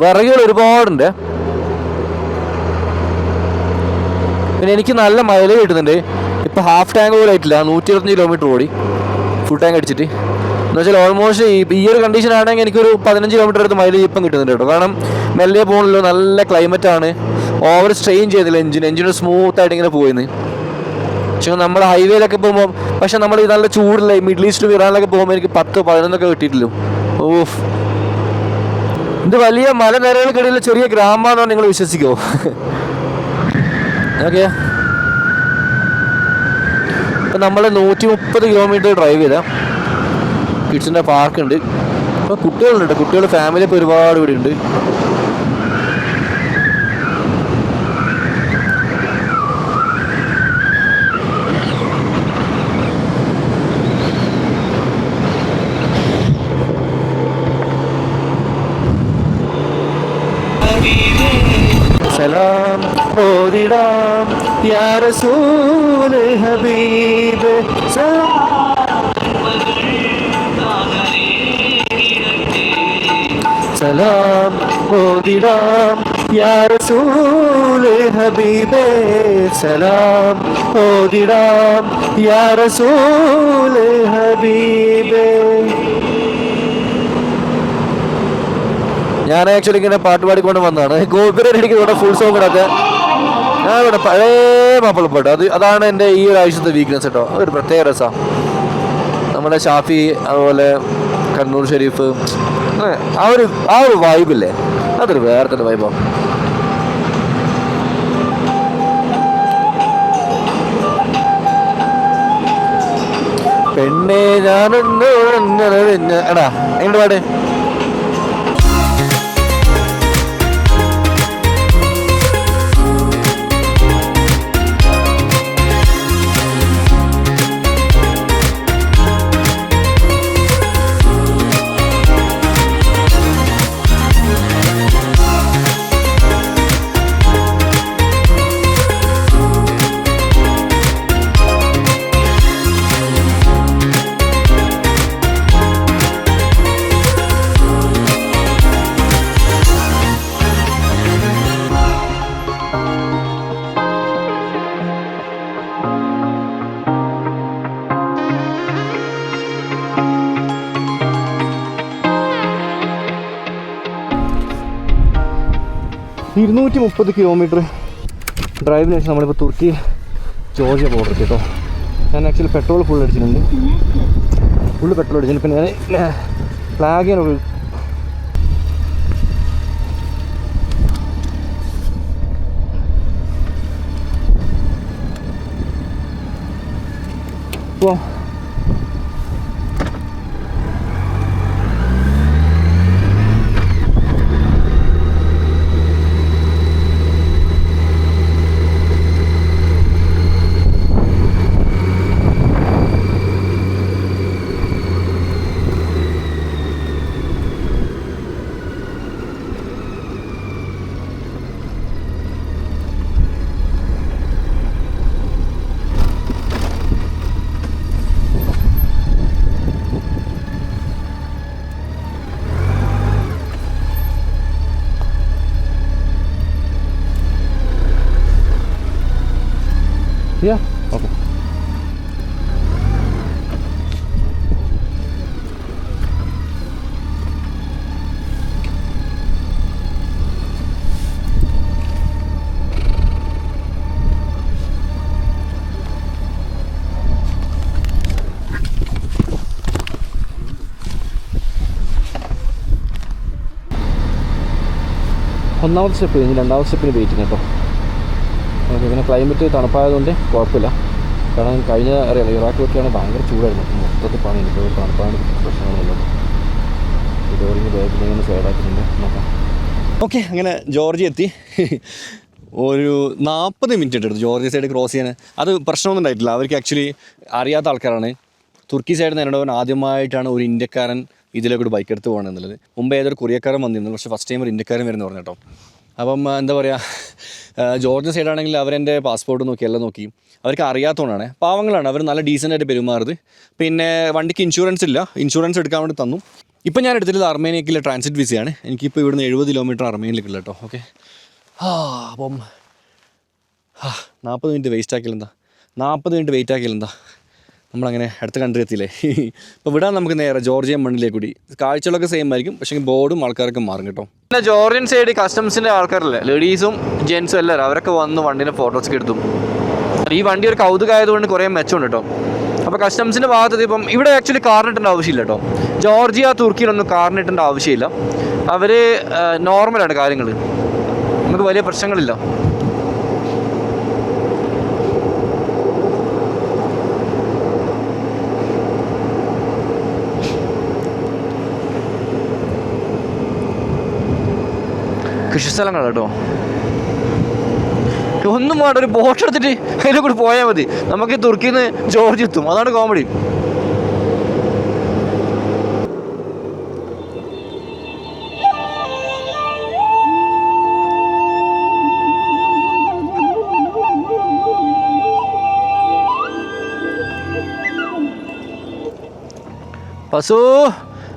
വിറകുകൾ ഒരുപാടുണ്ട്. പിന്നെ എനിക്ക് നല്ല മൈലേജ് കിട്ടുന്നുണ്ട്. ഇപ്പോൾ ഹാഫ് ടാങ്ക് പോലും ആയിട്ടില്ല, 125 കിലോമീറ്റർ ഓടി ഫുൾ ടാങ്ക് അടിച്ചിട്ട്. എന്ന് വെച്ചാൽ ഓൾമോസ്റ്റ് ഈ ഒരു കണ്ടീഷൻ ആണെങ്കിൽ എനിക്കൊരു 15 കിലോമീറ്റർ അടുത്ത് മൈലേജ് ഇപ്പം കിട്ടുന്നുണ്ട് കേട്ടോ. കാരണം മെല്ലെ പോകുന്നല്ലോ, നല്ല ക്ലൈമറ്റാണ്, ഓവർ സ്ട്രെയിൻ ചെയ്തില്ല എഞ്ചിന് സ്മൂത്തായിട്ട് ഇങ്ങനെ പോയിന്ന്. പക്ഷേ നമ്മൾ ഹൈവേയിലൊക്കെ പോകുമ്പോൾ, പക്ഷെ നമ്മൾ ഈ നല്ല ചൂടില്ല, മിഡിൽ ഈസ്റ്റും ഇറാനിലൊക്കെ പോകുമ്പോൾ എനിക്ക് 10-11 കിട്ടിയിട്ടില്ലോ. ഓഫ്, ഇത് വലിയ മലനിരകൾക്കിടയിൽ ചെറിയ ഗ്രാമമാണെന്ന് നിങ്ങൾ വിശ്വസിക്കുമോ? ഓക്കെ, ഇപ്പം നമ്മൾ 130 കിലോമീറ്റർ ഡ്രൈവ് ചെയ്താൽ കിഡ്സിൻ്റെ പാർക്കുണ്ട്. ഇപ്പോൾ കുട്ടികളുണ്ട്, കുട്ടികൾ ഫാമിലി ഇപ്പോൾ ഒരുപാട് ഇവിടെ ഉണ്ട്. സലാം ഓദിടാം യാ റസൂൽ ഹബീബ് സലാം ഓദിടാം യാ റസൂൽ ഹബീബേ സലാം ഓദിടാം യാ റസൂൽ ഹബീബേ. ഞാൻ ആക്ച്വലി ഇങ്ങനെ പാട്ട് പാടിക്കൊണ്ട് വന്നതാണ്. കോപ്പിറൈറ്റ് അടിക്കുന്നത് ഇവിടെ ഫുൾ സോങ് ഇടാത്ത ഞാൻ ഇവിടെ പഴയ മാപ്പിളപ്പാട്ട്, അതാണ് എൻ്റെ ഈ ഒരു ആഴ്ചത്തെ വീക്ക്നെസ് കേട്ടോ. അതൊരു പ്രത്യേക രസമാണ്. നമ്മുടെ ഷാഫി, അതുപോലെ കണ്ണൂർ ഷെരീഫ്, ആ ഒരു വൈബില്ലേ, അതൊരു വേറെ തന്നെ വൈബാണ്. പെണ്ണേ ഞാനൊന്ന് എടാ എങ്ങോട്ട് പാട്. 230 കിലോമീറ്റർ ഡ്രൈവിന് ശേഷം നമ്മളിപ്പോൾ തുർക്കി ജോർജിയ ബോർഡർ കേട്ടോ. ഞാൻ ആക്ച്വലി പെട്രോൾ ഫുൾ അടിച്ചിട്ടുണ്ട്. പെട്രോൾ അടിച്ചിട്ടുണ്ട്. പിന്നെ ഞാൻ ഫ്ലാഗ് ചെയ്യാനൊരു ഇപ്പോൾ Yeah, okay. ഒന്നാമത്തെ സ്റ്റെപ്പ് കഴിഞ്ഞ് രണ്ടാമത്തെ സ്റ്റെപ്പിന് വെയിറ്റിംഗ് കേട്ടോ. ഓക്കെ, പിന്നെ ക്ലൈമറ്റ് തണുപ്പായതുകൊണ്ട് കുഴപ്പമില്ല. കാരണം കഴിഞ്ഞ അറിയാലോ ഇറാഖിലൊക്കെയാണ് ഭയങ്കര ചൂടായിരുന്നു. മൊത്തത്തിൽ പണി ഇപ്പോൾ തണുപ്പാണ് പ്രശ്നങ്ങളൊന്നുമില്ല. ഇതോറിങ് ബാഗിൽ ഇങ്ങനെ സൈഡാക്കുന്നുണ്ട് നോക്കാം. ഓക്കെ, അങ്ങനെ ജോർജിയ എത്തി. ഒരു 40 മിനിറ്റ് എടുത്തു ജോർജിയ സൈഡ് ക്രോസ് ചെയ്യാൻ. അത് പ്രശ്നമൊന്നും ഉണ്ടായിട്ടില്ല. അവർക്ക് ആക്ച്വലി അറിയാത്ത ആൾക്കാരാണ്. തുർക്കി സൈഡിൽ നിന്ന് എന്നോട് ആദ്യമായിട്ടാണ് ഒരു ഇന്ത്യക്കാരൻ ഇതിലേക്കൂടി ബൈക്ക് എടുത്ത് പോകണം എന്നുള്ളത്. മുമ്പ് ഏതൊരു കൊറിയക്കാരൻ വന്നിരുന്നു, പക്ഷേ ഫസ്റ്റ് ടൈം ഒരു ഇന്ത്യക്കാരൻ വരുന്നു പറഞ്ഞു കേട്ടോ. അപ്പം എന്താ പറയുക, ജോർജിയ സൈഡാണെങ്കിൽ അവരെൻ്റെ പാസ്പോർട്ട് നോക്കി എല്ലാം നോക്കി. അവർക്ക് അറിയാത്തതുകൊണ്ടാണ്. പാവങ്ങളാണ് അവർ, നല്ല ഡീസൻ്റായിട്ട് പെരുമാറുന്നത്. പിന്നെ വണ്ടിക്ക് ഇൻഷുറൻസ് ഇല്ല, ഇൻഷുറൻസ് എടുക്കാൻ വേണ്ടി തന്നു. ഇപ്പം ഞാൻ എടുത്തിട്ടുള്ളത് അർമേനിയക്കുള്ള ട്രാൻസിറ്റ് വിസയാണ്. എനിക്കിപ്പോൾ ഇവിടുന്ന് 70 കിലോമീറ്റർ അർമേനിയയിലേക്കുള്ള കേട്ടോ. ഓക്കെ, അപ്പം 40 മിനിറ്റ് വേസ്റ്റ് ആക്കിയാലെന്താ, 40 മിനിറ്റ് വെയിറ്റ് ആക്കിയാലെന്താ, നമ്മളങ്ങനെ അടുത്ത കൺട്രി എത്തിയില്ലേ. ഇപ്പോൾ വിടാൻ നമുക്ക് നേരെ ജോർജിയൻ മണ്ണിലേക്ക് കൂടി. കാഴ്ചകളൊക്കെ സെയിം ആയിരിക്കും, പക്ഷേ ബോർഡും ആൾക്കാരൊക്കെ മാറും കേട്ടോ. പിന്നെ ജോർജിയൻ സൈഡ് കസ്റ്റംസിൻ്റെ ആൾക്കാരല്ലേ, ലേഡീസും ജെൻസും എല്ലാവരും, അവരൊക്കെ വന്ന് വണ്ടീൻ്റെ ഫോട്ടോസൊക്കെ എടുത്തു. ഈ വണ്ടി ഒരു കൗതുകമായതുകൊണ്ട് കുറേ മെച്ചമുണ്ട് കേട്ടോ. അപ്പോൾ കസ്റ്റംസിൻ്റെ ഭാഗത്ത് ഇപ്പം ഇവിടെ ആക്ച്വലി കാറിനിട്ടേണ്ട ആവശ്യമില്ല കേട്ടോ. ജോർജിയ തുർക്കിയിലൊന്നും കാറിനിട്ടേണ്ട ആവശ്യമില്ല. അവർ നോർമലാണ് കാര്യങ്ങൾ, നമുക്ക് വലിയ പ്രശ്നങ്ങളില്ല. കൃഷിസ്ഥലങ്ങളാണ് കേട്ടോ. ഒന്നും വേണ്ട, ഒരു ബോട്ട് എടുത്തിട്ട് അതിൽ കൂടി പോയാൽ മതി, നമുക്ക് തുർക്കിയിൽ നിന്ന് ജോർജിയ എത്തും. അതാണ് കോമഡി.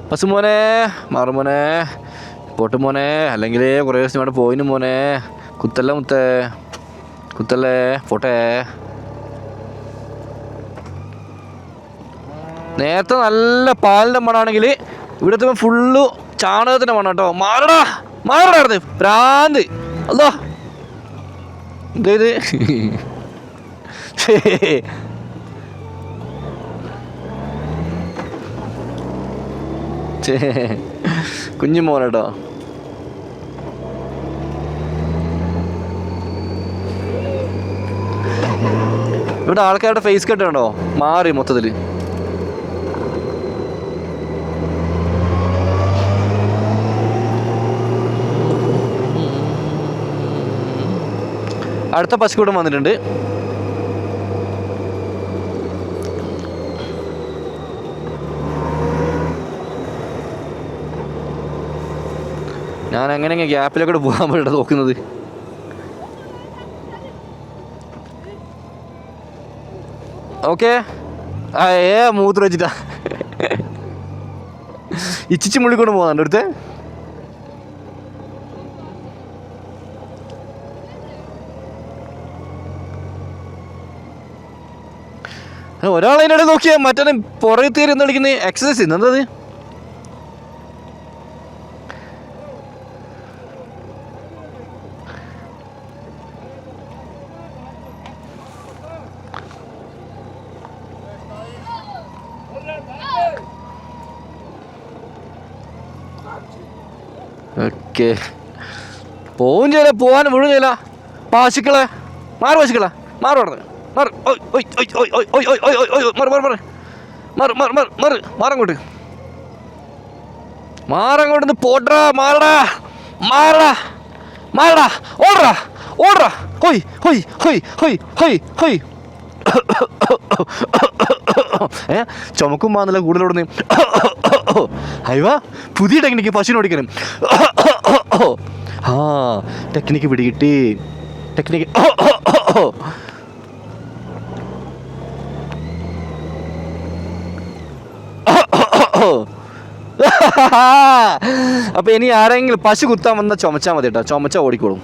പശു മോനെ, മാറുമോനെ, പോട്ട് മോനെ, അല്ലെങ്കിൽ കുറേ ദിവസം ഇവിടെ പോയിന് മോനെ. കുത്തല്ലേ മുത്തേ, കുത്തല്ലേ, പോട്ടെ. നേരത്തെ നല്ല പാലിൻ്റെ മണമാണെങ്കിൽ ഇവിടുത്തെ ഫുള്ള് ചാണകത്തിൻ്റെ മണം കേട്ടോ. മാറടാ പ്രാന്ത്. അല്ലോ ഇത് കുഞ്ഞു മോനേട്ടോ. ഇവിടെ ആൾക്കാരുടെ ഫേസ് കട്ട് കണ്ടോ, മാറി മൊത്തത്തിൽ. അടുത്ത പശുക്കൂടം വന്നിട്ടുണ്ട്. ഞാൻ എങ്ങനെ ഗ്യാപ്പിലൊക്കെ പോകാൻ വേണ്ടി നോക്കുന്നത്. ഓക്കെ, മൂത്ര വെച്ചിട്ടാ ഇച്ചിച്ച് മുള്ളിക്കൊണ്ട് പോകുന്നുണ്ട് അടുത്ത്. ഒരാളതിനിടെ നോക്കിയാൽ മറ്റേ പുറകെ തീരെ എന്താ കളിക്കുന്നത്, എക്സസൈസ് ചെയ്യുന്നത്. എന്തത് ഓക്കെ. പോവും ചെയ്യില്ല, പോവാൻ വീഴും ചെയ്യില്ല. പശുക്കളെ മാറ്, പശുക്കളെ മാറ്, മാറ് മാറ് മാറങ്ങോട്ട്, മാറങ്ങോട്ട് പോട്രാ, മാറടാ മാറടാ മാറടാ, ഓടറാ ഓടറാ. ഹൊയ് ഹൊയ് ഹൊയ് ഹൊയ് ഹൊയ് ഹൊയ്. ചുമക്കും മാന്നില്ല കൂടുതലോടുന്ന്. അയ്യോ, പുതിയ ടെക്നിക്ക് പശുവിനെ ഓടിക്കാനും. ആ ടെക്നിക്ക് പിടികിട്ടി, ടെക്നിക്ക്. അപ്പൊ ഇനി ആരെങ്കിലും പശു കുത്താൻ വന്നാൽ ചുമച്ചാൽ മതി കേട്ടോ, ചുമച്ചാൽ ഓടിക്കോളും.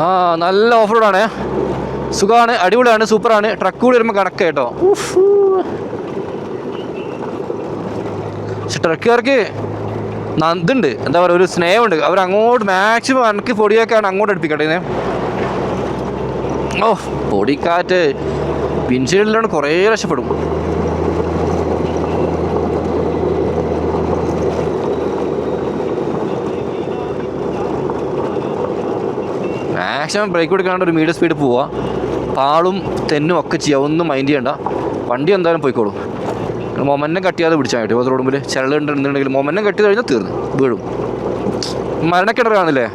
ആ നല്ല ഓഫ് റോഡാണ്, സുഖമാണ്, അടിപൊളിയാണ്, സൂപ്പറാണ്. ട്രക്ക് കൂടി വരുമ്പോൾ കണക്ക് കേട്ടോ. പക്ഷെ ട്രക്കുകാർക്ക് ഇതുണ്ട്, എന്താ പറയുക, ഒരു സ്നേഹമുണ്ട്. അവർ അങ്ങോട്ട് മാക്സിമം എനിക്ക് പൊടിയൊക്കെയാണ് അങ്ങോട്ട് അടുപ്പിക്കട്ടെ. ഓ പൊടിക്കാറ്റ് വിൻഷീൽഡിലാണ് കുറേ രക്ഷപ്പെടും. മാക്സിമം ബ്രേക്ക് കൊടുക്കാണ്ട് ഒരു മീഡിയം സ്പീഡ് പോവുക. പാളും തെന്നും ഒക്കെ ചെയ്യുക, ഒന്നും മൈൻഡ് ചെയ്യണ്ട. വണ്ടി എന്തായാലും പോയിക്കോളും. മൊമെന്റം കട്ട് ചെയ്യാതെ പിടിച്ചാൽ കേട്ടോ. അത് റോഡുമ്പിൽ ചിരളുണ്ടെന്നുണ്ടെങ്കിൽ മൊമെന്റം കട്ട് ചെയ്ത് കഴിഞ്ഞാൽ തീർന്നു, വീഴും. മരണക്കിണർ കാണില്ലേ?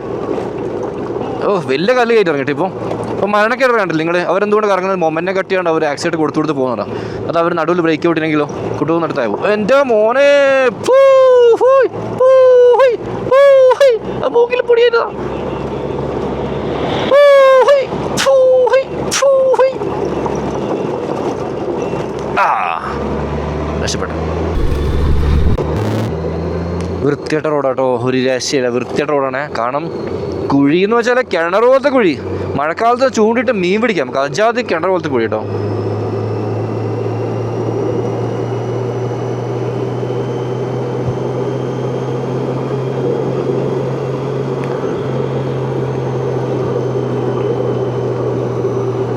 ഓ വലിയ കല്ല് കയറ്റി ഇറങ്ങിയിട്ട് ഇപ്പോൾ മരണക്കിണർ കണ്ടില്ല നിങ്ങൾ? അവരെന്തുകൊണ്ട് കറങ്ങുന്നത്? മൊമെന്റം കട്ട് ചെയ്യാണ്ട് അവർ ആക്സിഡൻറ്റ് കൊടുത്ത് പോകുന്നതാണ്. അത് അവർ നടുവിൽ ബ്രേക്ക് ഔട്ടിനെങ്കിലോ കുട്ടുവന്നിടത്താവും. എൻ്റെ മോനെ മൂക്കിൽ പൊടിയായിട്ടാ. രക്ഷപ്പെട്ടു. വൃത്തിയായിട്ട റോഡാട്ടോ, ഒരു രക്ഷയില്ല, വൃത്തിയായിട്ട റോഡാണ്. കാരണം കുഴി എന്ന് വെച്ചാൽ കിണർ പോലത്തെ കുഴി. മഴക്കാലത്ത് ചൂണ്ടിട്ട് മീൻ പിടിക്കാം, കജാതി കിണർ പോലത്തെ കുഴി കേട്ടോ.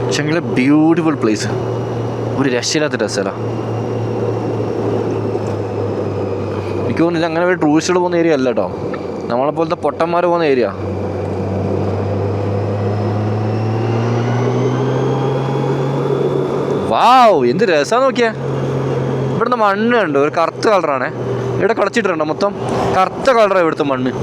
പക്ഷെങ്കിൽ ബ്യൂട്ടിഫുൾ പ്ലേസ്, ഒരു രക്ഷയില്ലാത്ത രസമല്ല. എനിക്ക് തോന്നുന്നില്ല അങ്ങനെ ഒരു ടൂറിസ്റ്റുകൾ പോകുന്ന ഏരിയ അല്ല കേട്ടോ, നമ്മളെപ്പോലത്തെ പൊട്ടന്മാർ പോകുന്ന ഏരിയ. വാവ് എന്ത് രസമാണ് നോക്കിയേ. ഇവിടുന്ന് മണ്ണ് ഉണ്ട്, ഒരു കറുത്ത കളറാണ്. ഇവിടെ കളച്ചിട്ടുണ്ടോ മൊത്തം കറുത്ത കളറാണ് ഇവിടുത്തെ മണ്ണ്.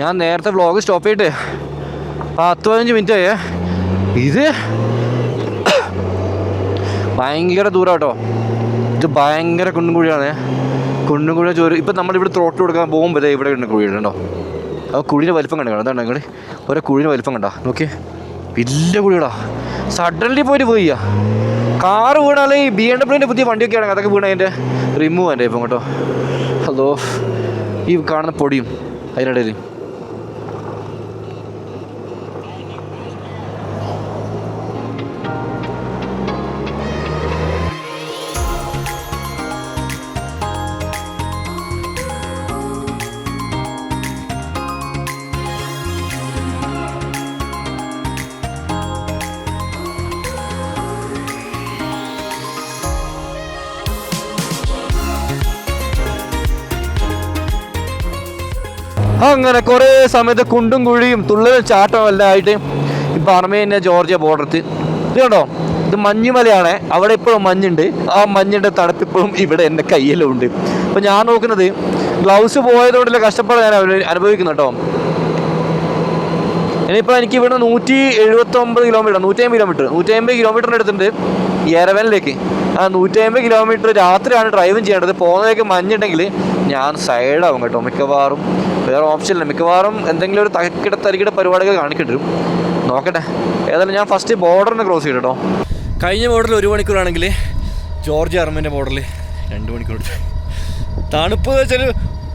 ഞാൻ നേരത്തെ വ്ളോഗ് സ്റ്റോപ്പ് ചെയ്തിട്ട് 10-15 മിനിറ്റ് ആയേ. ഇത് ഭയങ്കര ദൂരം കേട്ടോ, ഇത് ഭയങ്കര കുണ്ടും കുഴിയാണ്. കുണ്ടും കുഴി ചോറ്. ഇപ്പം നമ്മളിവിടെ ത്രോട്ട് കൊടുക്കാൻ പോകുമ്പോൾ ഇവിടെ ഉണ്ട് കുഴിയുണ്ടോ? ആ കുഴിയുടെ വലിപ്പം കണ്ടോ? അതാണ് നിങ്ങൾ ഓരോ കുഴിയുടെ വലിപ്പം കണ്ടോ? നോക്കി, വലിയ കുഴികളാ. സഡൻലി പോയിട്ട് പോയി കാറ് വീണാൽ ഈ BMW പുതിയ വണ്ടിയൊക്കെ ആണെങ്കിൽ അതൊക്കെ വീണ അതിൻ്റെ റിമൂവ് എൻ്റെ ഇപ്പം കേട്ടോ. അതോ ഈ കാണുന്ന പൊടിയും അതിനിടയിൽ. അങ്ങനെ കുറേ സമയത്ത് കുണ്ടും കുഴിയും തുള്ളലും ചാട്ടവും എല്ലാം ആയിട്ട് ഇപ്പം അർമേനിയ ജോർജിയ ബോർഡറിൽ ഇത് കണ്ടോ, ഇത് മഞ്ഞുമലയാണ്. അവിടെ ഇപ്പോഴും മഞ്ഞുണ്ട്. ആ മഞ്ഞിൻ്റെ തണുപ്പിപ്പോഴും ഇവിടെ എൻ്റെ കയ്യിലും ഉണ്ട്. അപ്പം ഞാൻ നോക്കുന്നത് ഗ്ലൗസ് പോയതുകൊണ്ടുള്ള കഷ്ടപ്പാട് ഞാൻ അനുഭവിക്കുന്നു കേട്ടോ. ഇനിയിപ്പോൾ എനിക്ക് ഇവിടെ 179 കിലോമീറ്റർ 150 കിലോമീറ്ററിൻ്റെ അടുത്തുണ്ട് യെരവനിലേക്ക്. ആ 150 കിലോമീറ്റർ രാത്രിയാണ് ഡ്രൈവിങ് ചെയ്യേണ്ടത്. പോകുന്നതൊക്കെ മഞ്ഞുണ്ടെങ്കിൽ ഞാൻ സൈഡാവും കേട്ടോ മിക്കവാറും. വേറെ ഓപ്ഷനില്ല, മിക്കവാറും എന്തെങ്കിലും ഒരു തരികിട പരിപാടികൾ കാണിക്കേണ്ടി വരും. നോക്കട്ടെ. ഏതായാലും ഞാൻ ഫസ്റ്റ് ബോർഡറിന് ക്രോസ് ചെയ്തു കേട്ടോ. കഴിഞ്ഞ ബോർഡറിൽ 1 മണിക്കൂറാണെങ്കിൽ ജോർജിയ അർമേനിയ ബോർഡറിൽ 2 മണിക്കൂർ. തണുപ്പ് വെച്ചാൽ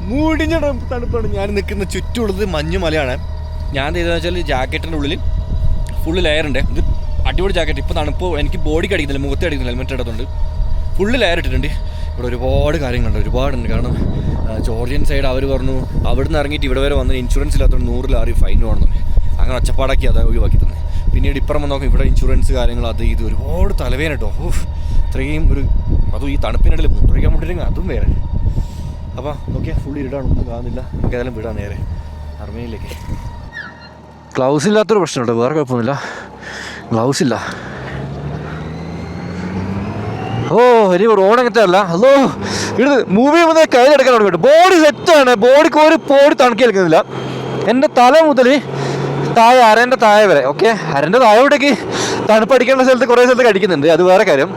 മൂടിഞ്ഞ തണുപ്പാണ്. ഞാൻ നിൽക്കുന്ന ചുറ്റുമുള്ളത് മഞ്ഞുമലയാണ്. ഞാൻ ചെയ്തതെന്ന് വെച്ചാൽ ജാക്കറ്റിൻ്റെ ഉള്ളിൽ ഫുള്ള് ലെയർ ഉണ്ട്. ഇത് അടിപൊളി ജാക്കറ്റ്. ഇപ്പോൾ തണുപ്പ് എനിക്ക് ബോഡിക്ക് അടിക്കുന്നില്ല, മുഖത്ത് അടിക്കുന്നില്ല, ഹെൽമെറ്റ് ഇടത്തുണ്ട്. ഫുള്ള് ലെയർ ഇട്ടിട്ടുണ്ട്. ഇവിടെ ഒരുപാട് കാര്യങ്ങളുണ്ട്, ഒരുപാടുണ്ട്. കാരണം ജോർജിയൻ സൈഡ് അവർ പറഞ്ഞു അവിടെ നിന്ന് ഇറങ്ങിയിട്ട് ഇവിടെ വരെ വന്ന് ഇൻഷുറൻസ് ഇല്ലാത്തതുകൊണ്ട് 100 ലാറി ഫൈൻ വേണമെന്നു. അങ്ങനെ ഒച്ചപ്പാടാക്കി അത് ഒഴിവാക്കി തന്നെ. പിന്നീട് ഇപ്പുറം നോക്കാം, ഇവിടെ ഇൻഷുറൻസ് കാര്യങ്ങൾ അത് ഇത് ഒരുപാട് തലവേന കേട്ടോ. ഇത്രയും അതും ഈ തണുപ്പിനിടയിൽ മൂത്തൊഴിക്കാൻ മുട്ടില്ലെങ്കിൽ അതും വേറെ. അപ്പോൾ നോക്കിയാൽ ഫുൾ ഇരുടാണ്, ഒന്നും കാണുന്നില്ല. നമുക്ക് ഏതായാലും വിടാൻ നേരെ അർമേനിയയിലേക്ക്. ഗ്ലൗസ് ഇല്ലാത്തൊരു പ്രശ്നമുണ്ട്, വേറെ കുഴപ്പമൊന്നുമില്ല. ഗ്ലൗസ് ഇല്ല. ഓ ഇനി റോഡ് അങ്ങനത്തെ അല്ല. അതോ ഇത് മൂവി വന്ന് കയ്യിലെടുക്കാൻ തുടങ്ങി. ബോഡി സെറ്റാണ്, ബോഡിക്ക് ഒരു ബോഡി തണുക്കി എടുക്കുന്നില്ല. എൻ്റെ തല മുതൽ താഴെ അരൻ്റെ താഴെ വരെ. ഓക്കെ, അരൻ്റെ താഴോട്ടേക്ക് തണുപ്പടിക്കേണ്ട സ്ഥലത്ത് കുറേ സ്ഥലത്ത് അടിക്കുന്നുണ്ട്, അത് വേറെ കാര്യം.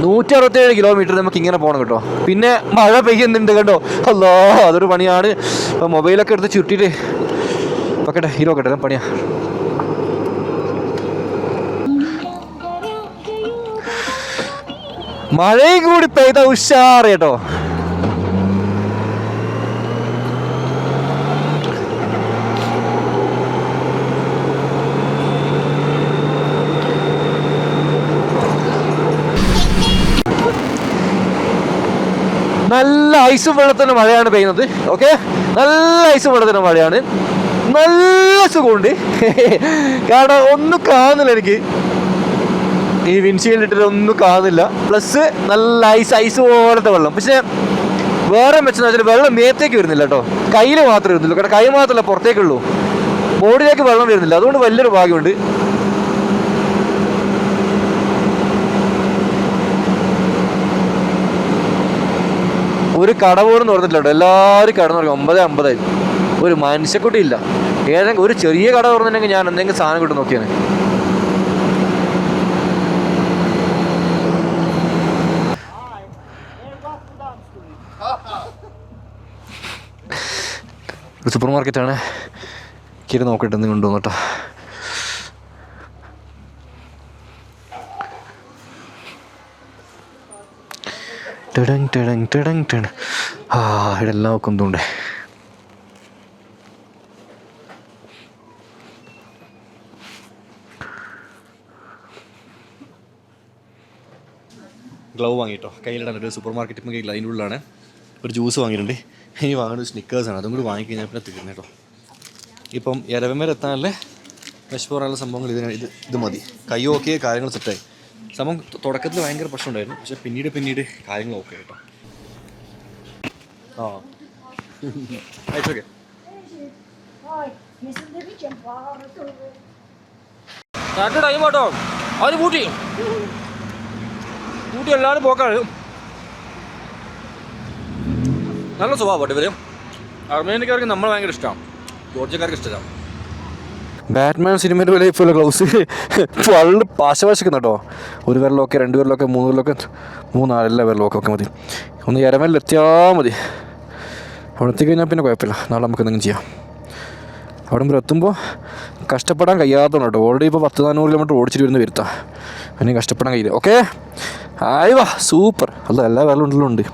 167 കിലോമീറ്റർ നമുക്ക് ഇങ്ങനെ പോകണം കേട്ടോ. പിന്നെ മഴ പെയ്യുന്നുണ്ട് കേട്ടോ. അല്ലോ അതൊരു പണിയാണ്. ഇപ്പോൾ മൊബൈലൊക്കെ എടുത്ത് ചുരുട്ടിയിട്ട് വെക്കട്ടെ, ഹീറോ വെക്കട്ടെ, പണിയാ. മഴയും കൂടി പെയ്ത ഉഷാറ് കേട്ടോ. നല്ല ഐസും വെള്ളത്തിൻ്റെ മഴയാണ് പെയ്യുന്നത്. ഓക്കെ, നല്ല ഐസും വെള്ളത്തിൻ്റെ മഴയാണ്. നല്ല സുഖമുണ്ട്. കാരണം ഒന്നും കാണുന്നില്ല എനിക്ക്, ഈ വിൻഷീൽഡ് ഇട്ടിട്ട് ഒന്നും കാണുന്നില്ല. പ്ലസ് നല്ല ഐസ് പോലത്തെ വെള്ളം. പക്ഷേ വേറെ മെച്ചെന്ന് വെച്ചാൽ വെള്ളം മേത്തേക്ക് വരുന്നില്ല കേട്ടോ, കയ്യിൽ മാത്രമേ വരുന്നുള്ളൂ. കാരണം കൈ മാത്രമല്ല പുറത്തേക്കുള്ളൂ, ബോഡിയിലേക്ക് വെള്ളം വരുന്നില്ല. അതുകൊണ്ട് വലിയൊരു ഭാഗ്യമുണ്ട്. ഒരു കട പോലും തുറന്നിട്ടില്ല. എല്ലാവരും കട തുറക്കും 9:50. ഒരു മനുഷ്യക്കുട്ടി ഇല്ല. ഏതെങ്കിലും ഒരു ചെറിയ കട തുറന്നിട്ടുണ്ടെങ്കിൽ ഞാൻ എന്തെങ്കിലും സാധനം കിട്ടും നോക്കിയാണ്. ഒരു സൂപ്പർ മാർക്കറ്റാണ്. കയറി നോക്കട്ടെ എന്തെങ്കിലും ഉണ്ടോ കേട്ടോ. ഇവിടെ എല്ലാം വെക്കുന്നുണ്ട്. ഗ്ലൗ വാങ്ങിട്ടോ, കയ്യിലിടാൻ. ഒരു സൂപ്പർ മാർക്കറ്റ് അതിൻ്റെ ഉള്ളിലാണ്. ഒരു ജ്യൂസ് വാങ്ങിയിട്ടുണ്ട്. ഇനി വാങ്ങുന്നത് സ്നിക്കേഴ്സാണ്. അതും കൂടി വാങ്ങിക്കഴിഞ്ഞാൽ പിന്നെ തീർന്നു കേട്ടോ. ഇപ്പം എരവന്മാരെ എത്താനല്ലേ വിശപ്പോറാനുള്ള സംഭവങ്ങൾ ഇത് മതി. കൈ ഓക്കെ, കാര്യങ്ങൾ സെറ്റായി. സംഭവം തുടക്കത്തിൽ ഭയങ്കര പ്രശ്നമുണ്ടായിരുന്നു, പക്ഷെ പിന്നീട് കാര്യങ്ങൾ ഓക്കെ കേട്ടോ. ആ ഓക്കെ. ടൈം കേട്ടോ. അവന് കൂട്ടി എല്ലാവരും പോക്കാണ്. നല്ല സ്വഭാവം കേട്ടോ ഇവർ. അർമേനിയക്കാർക്ക് നമ്മളെ ഭയങ്കര ഇഷ്ടമാണ്, ജോർജിയക്കാർക്ക് ഇഷ്ടമാണ്. ബാറ്റ്മാൻ സിനിമയുടെ പോലെ ഇപ്പോൾ ഗ്ലൗസ് വളരെ പാശവാശിക്കുന്ന കേട്ടോ. 1 വിരലൊക്കെ, 2 വിരലൊക്കെ, 3 വിരലൊക്കെ, 3, 4 വിരലൊക്കെ ഒക്കെ മതി. ഒന്ന് എരമേലെത്തിയാൽ മതി. അവിടെ എത്തിക്കഴിഞ്ഞാൽ പിന്നെ കുഴപ്പമില്ല, നാളെ നമുക്ക് എന്തെങ്കിലും ചെയ്യാം. അവിടെ വരെ എത്തുമ്പോൾ കഷ്ടപ്പെടാൻ കഴിയാത്തതാണ് കേട്ടോ. ഓൾറെഡി ഇപ്പോൾ 10-400 കിലോമീറ്റർ ഓടിച്ചിട്ട് വരുന്ന വരുത്താം. പിന്നെ കഷ്ടപ്പെടാൻ കഴിയില്ല. ഓക്കെ, ആയി വാ, സൂപ്പർ. അല്ല എല്ലാ വിരലും ഉണ്ടല്ലോ ഉണ്ട്.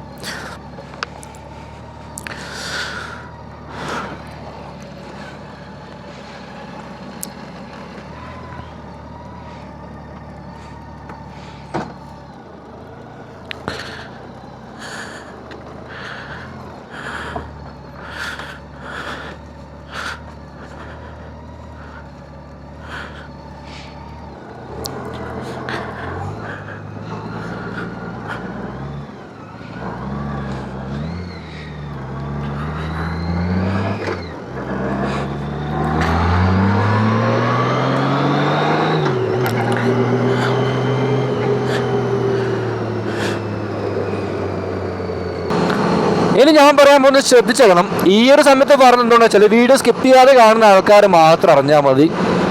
ഇനി ഞാൻ പറയാൻ പോകുന്നത് ശ്രദ്ധിച്ചേക്കണം. ഈ ഒരു സമയത്ത് പറഞ്ഞിട്ടുണ്ടോ വെച്ചാൽ വീഡിയോ സ്കിപ്പ് ചെയ്യാതെ കാണുന്ന ആൾക്കാർ മാത്രം അറിഞ്ഞാൽ മതി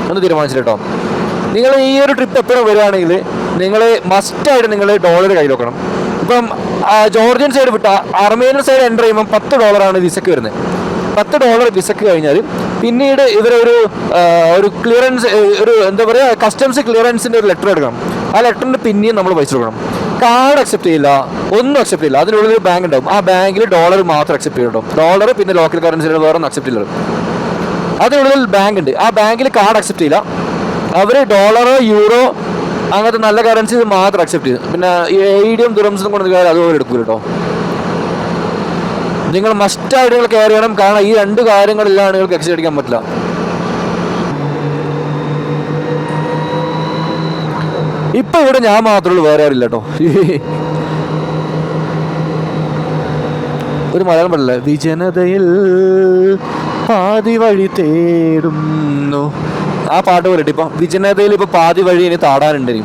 എന്ന് തീരുമാനിച്ചിട്ട് കേട്ടോ. നിങ്ങൾ ഈ ഒരു ട്രിപ്പ് എപ്പോഴും വരികയാണെങ്കിൽ നിങ്ങൾ മസ്റ്റായിട്ട് നിങ്ങൾ ഡോളർ കയ്യിൽ വെക്കണം. ഇപ്പം ജോർജിയൻ സൈഡ് വിട്ട അർമേനിയൻ സൈഡ് എൻ്റർ ചെയ്യുമ്പോൾ $10 വിസക്ക് വരുന്നത്. $10 വിസക്ക് കഴിഞ്ഞാൽ പിന്നീട് ഇവരൊരു ക്ലിയറൻസ്, ഒരു എന്താ പറയുക, കസ്റ്റംസ് ക്ലിയറൻസിൻ്റെ ഒരു ലെറ്റർ എടുക്കണം. ആ ലെറ്ററിൻ്റെ പിന്നെയും നമ്മൾ പൈസ കൊടുക്കണം. കാർഡ് അക്സെപ്റ്റ് ചെയ്യില്ല, ഒന്നും അക്സെപ്റ്റ് ചെയ്യില്ല. അതിനുള്ളിൽ ഒരു ബാങ്ക് ഉണ്ടാവും, ആ ബാങ്കിൽ ഡോളർ മാത്രം അക്സെപ്റ്റ് ചെയ്യട്ടോ. ഡോളർ പിന്നെ ലോക്കൽ കറൻസികൾ വേറെ ഒന്നും അക്സെപ്റ്റ് ചെയ്യില്ല. അതിനുള്ളിൽ ബാങ്ക് ഉണ്ട്, ആ ബാങ്കിൽ കാർഡ് അക്സെപ്റ്റ് ചെയ്യില്ല. അവർ ഡോളർ, യൂറോ അങ്ങനത്തെ നല്ല കറൻസി മാത്രം അക്സെപ്റ്റ് ചെയ്യും. പിന്നെ എയ്ഡിയും ദുരംസും കൊണ്ട് കാര്യം അതുപോലെ എടുക്കും കേട്ടോ. നിങ്ങൾ മസ്റ്റായിട്ട് നിങ്ങൾ കെയർ ചെയ്യണം, കാരണം ഈ രണ്ട് കാര്യങ്ങളിലാണ് നിങ്ങൾക്ക് എക്സിറ്റ് അടിക്കാൻ പറ്റില്ല. ഇപ്പൊ ഇവിടെ ഞാൻ മാത്രമേ ഉള്ളൂ, വേറെ ആരില്ല കേട്ടോ. ഒരു മലയാളം പാടില്ല, വിജനതയിൽ പാതി വഴി തേടുന്നു, ആ പാട്ട് പോലെ ഇപ്പം വിജനതയിൽ ഇപ്പൊ പാതി വഴി ഇനി താടാനുണ്ട്. ഇനി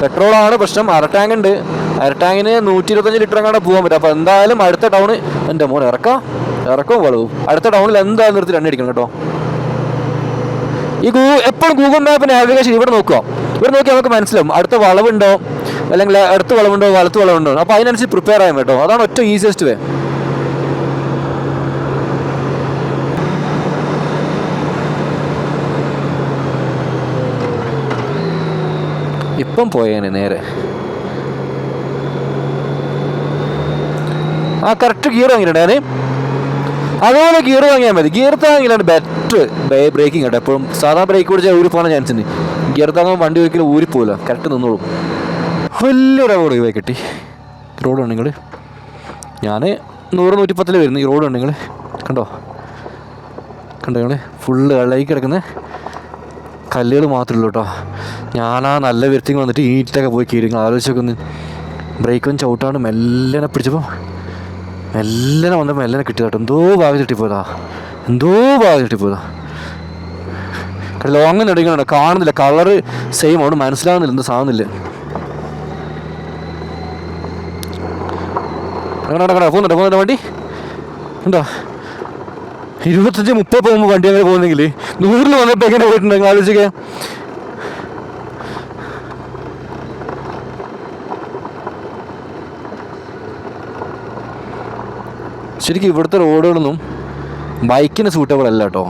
പെട്രോളാണ് പ്രശ്നം, അരട്ടാങ്ക് ഉണ്ട്. അരട്ടാങ്കിന് 125 ലിറ്റർ അങ്ങാണ്ട് പോകാൻ പറ്റും. അപ്പൊ എന്തായാലും അടുത്ത ടൗണ് എൻ്റെ മോൻ ഇറക്കവും വളവും അടുത്ത ടൗണിൽ എന്തായാലും നിർത്തി എണ്ണ അടിക്കണം കേട്ടോ. ഈ എപ്പോഴും ഗൂഗിൾ മാപ്പ് നാവിഗേഷൻ ഇവിടെ നോക്കുക. ഇവിടെ നോക്കി നമുക്ക് മനസ്സിലാവും അടുത്ത വളവുണ്ടോ, അല്ലെങ്കിൽ അടുത്ത വളവുണ്ടോ, വലത്ത് വളവുണ്ടോ. അപ്പോൾ അതിനനുസരിച്ച് പ്രിപ്പയർ ചെയ്യാൻ കേട്ടോ. അതാണ് ഒറ്റ ഈസിയസ്റ്റ് വേ. ഇപ്പം പോയേനെ നേരെ ആ കറക്റ്റ് ഗിയർ വാങ്ങിയിട്ടുണ്ടേ. അതുപോലെ ഗിയർ വാങ്ങിയാൽ മതി. ഗിയർ താങ്ങിലാണ് ബെറ്റർ ബ്രേക്കിംഗ് കേട്ടോ. എപ്പോഴും സാധാ ബ്രേക്ക് പിടിച്ചാൽ ഊരി പോകാൻ ചാൻസ് ഉണ്ട്. ഗിയർ താങ്ങാൻ വണ്ടി ഒരിക്കലും ഊരിപ്പോവില്ല, കറക്റ്റ് നിന്നോളും. വലിയൊരു റോഡ് പോയി കിട്ടി. റോഡ് ഉണ്ടെങ്കിൽ ഞാൻ 100-110 വരുന്നു. ഈ റോഡ് ഉണ്ടെങ്കിൽ കണ്ടോ നിങ്ങൾ ഫുള്ള് വെള്ളയിൽ കിടക്കുന്ന കല്ലുകൾ മാത്രമേ ഉള്ളൂ കേട്ടോ. ഞാനാ നല്ല വ്യക്തി വന്നിട്ട് ഈറ്റൊക്കെ പോയി കയറി. ആലോചിച്ചൊക്കെ ഒന്ന് ബ്രേക്കൊന്നും ചവിട്ടാണ്ട് മെല്ലനെ പിടിച്ചപ്പോൾ മെല്ലനെ വന്നപ്പോൾ മെല്ലനെ കിട്ടി കേട്ടോ. എന്തോ ഭാഗം കിട്ടിപ്പോയതാ. ലോങ് നെടുങ്ങുന്നുണ്ട്, കാണുന്നില്ല. കളറ് സെയിം, അവിടെ മനസ്സിലാവുന്നില്ല, എന്ത് സാധനമില്ല. പോകുന്നുണ്ട് വണ്ടി ഉണ്ടോ. 25-30 പോകുമ്പോൾ വണ്ടി അങ്ങനെ പോകുന്നെങ്കിൽ 100 വന്നപ്പോൾ എങ്ങനെ പോയിട്ടുണ്ടെങ്കിൽ ആലോചിക്കുക. ശരിക്കും ഇവിടുത്തെ റോഡുകളൊന്നും ബൈക്കിന് സൂട്ടബിൾ അല്ല കേട്ടോ.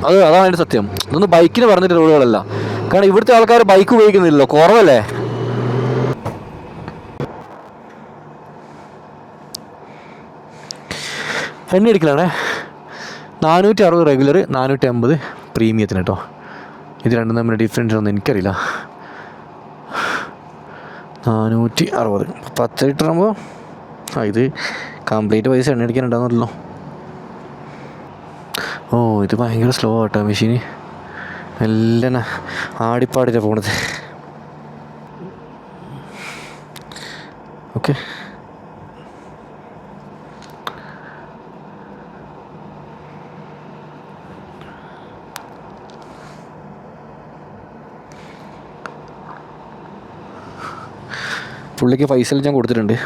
അതാണ് അതിൻ്റെ സത്യം. ഇതൊന്നും ബൈക്കിന് പറഞ്ഞിട്ട് റോഡുകളല്ല. കാരണം ഇവിടുത്തെ ആൾക്കാർ ബൈക്ക് ഉപയോഗിക്കുന്നില്ലല്ലോ, കുറവല്ലേ. എണ്ണ അടിക്കലാണേ 460 റെഗുലർ, 450 പ്രീമിയത്തിന് കേട്ടോ. ഇത് രണ്ടും തമ്മിൽ ഡിഫറൻസ് ഒന്നും എനിക്കറിയില്ല. 460 10 ലിറ്റർ ആകുമ്പോൾ ഇത് കംപ്ലീറ്റ് പൈസ എണ്ണ അടിക്കാനുണ്ടാകുന്നല്ലോ. ഇത് ഭയങ്കര സ്ലോ ആട്ടോ മെഷീന്. എല്ലാം ആടിപ്പാടിട്ടാണ് പോണത്. ഓക്കെ, പുള്ളിക്ക് പൈസ ഞാൻ കൊടുത്തിട്ടുണ്ട്.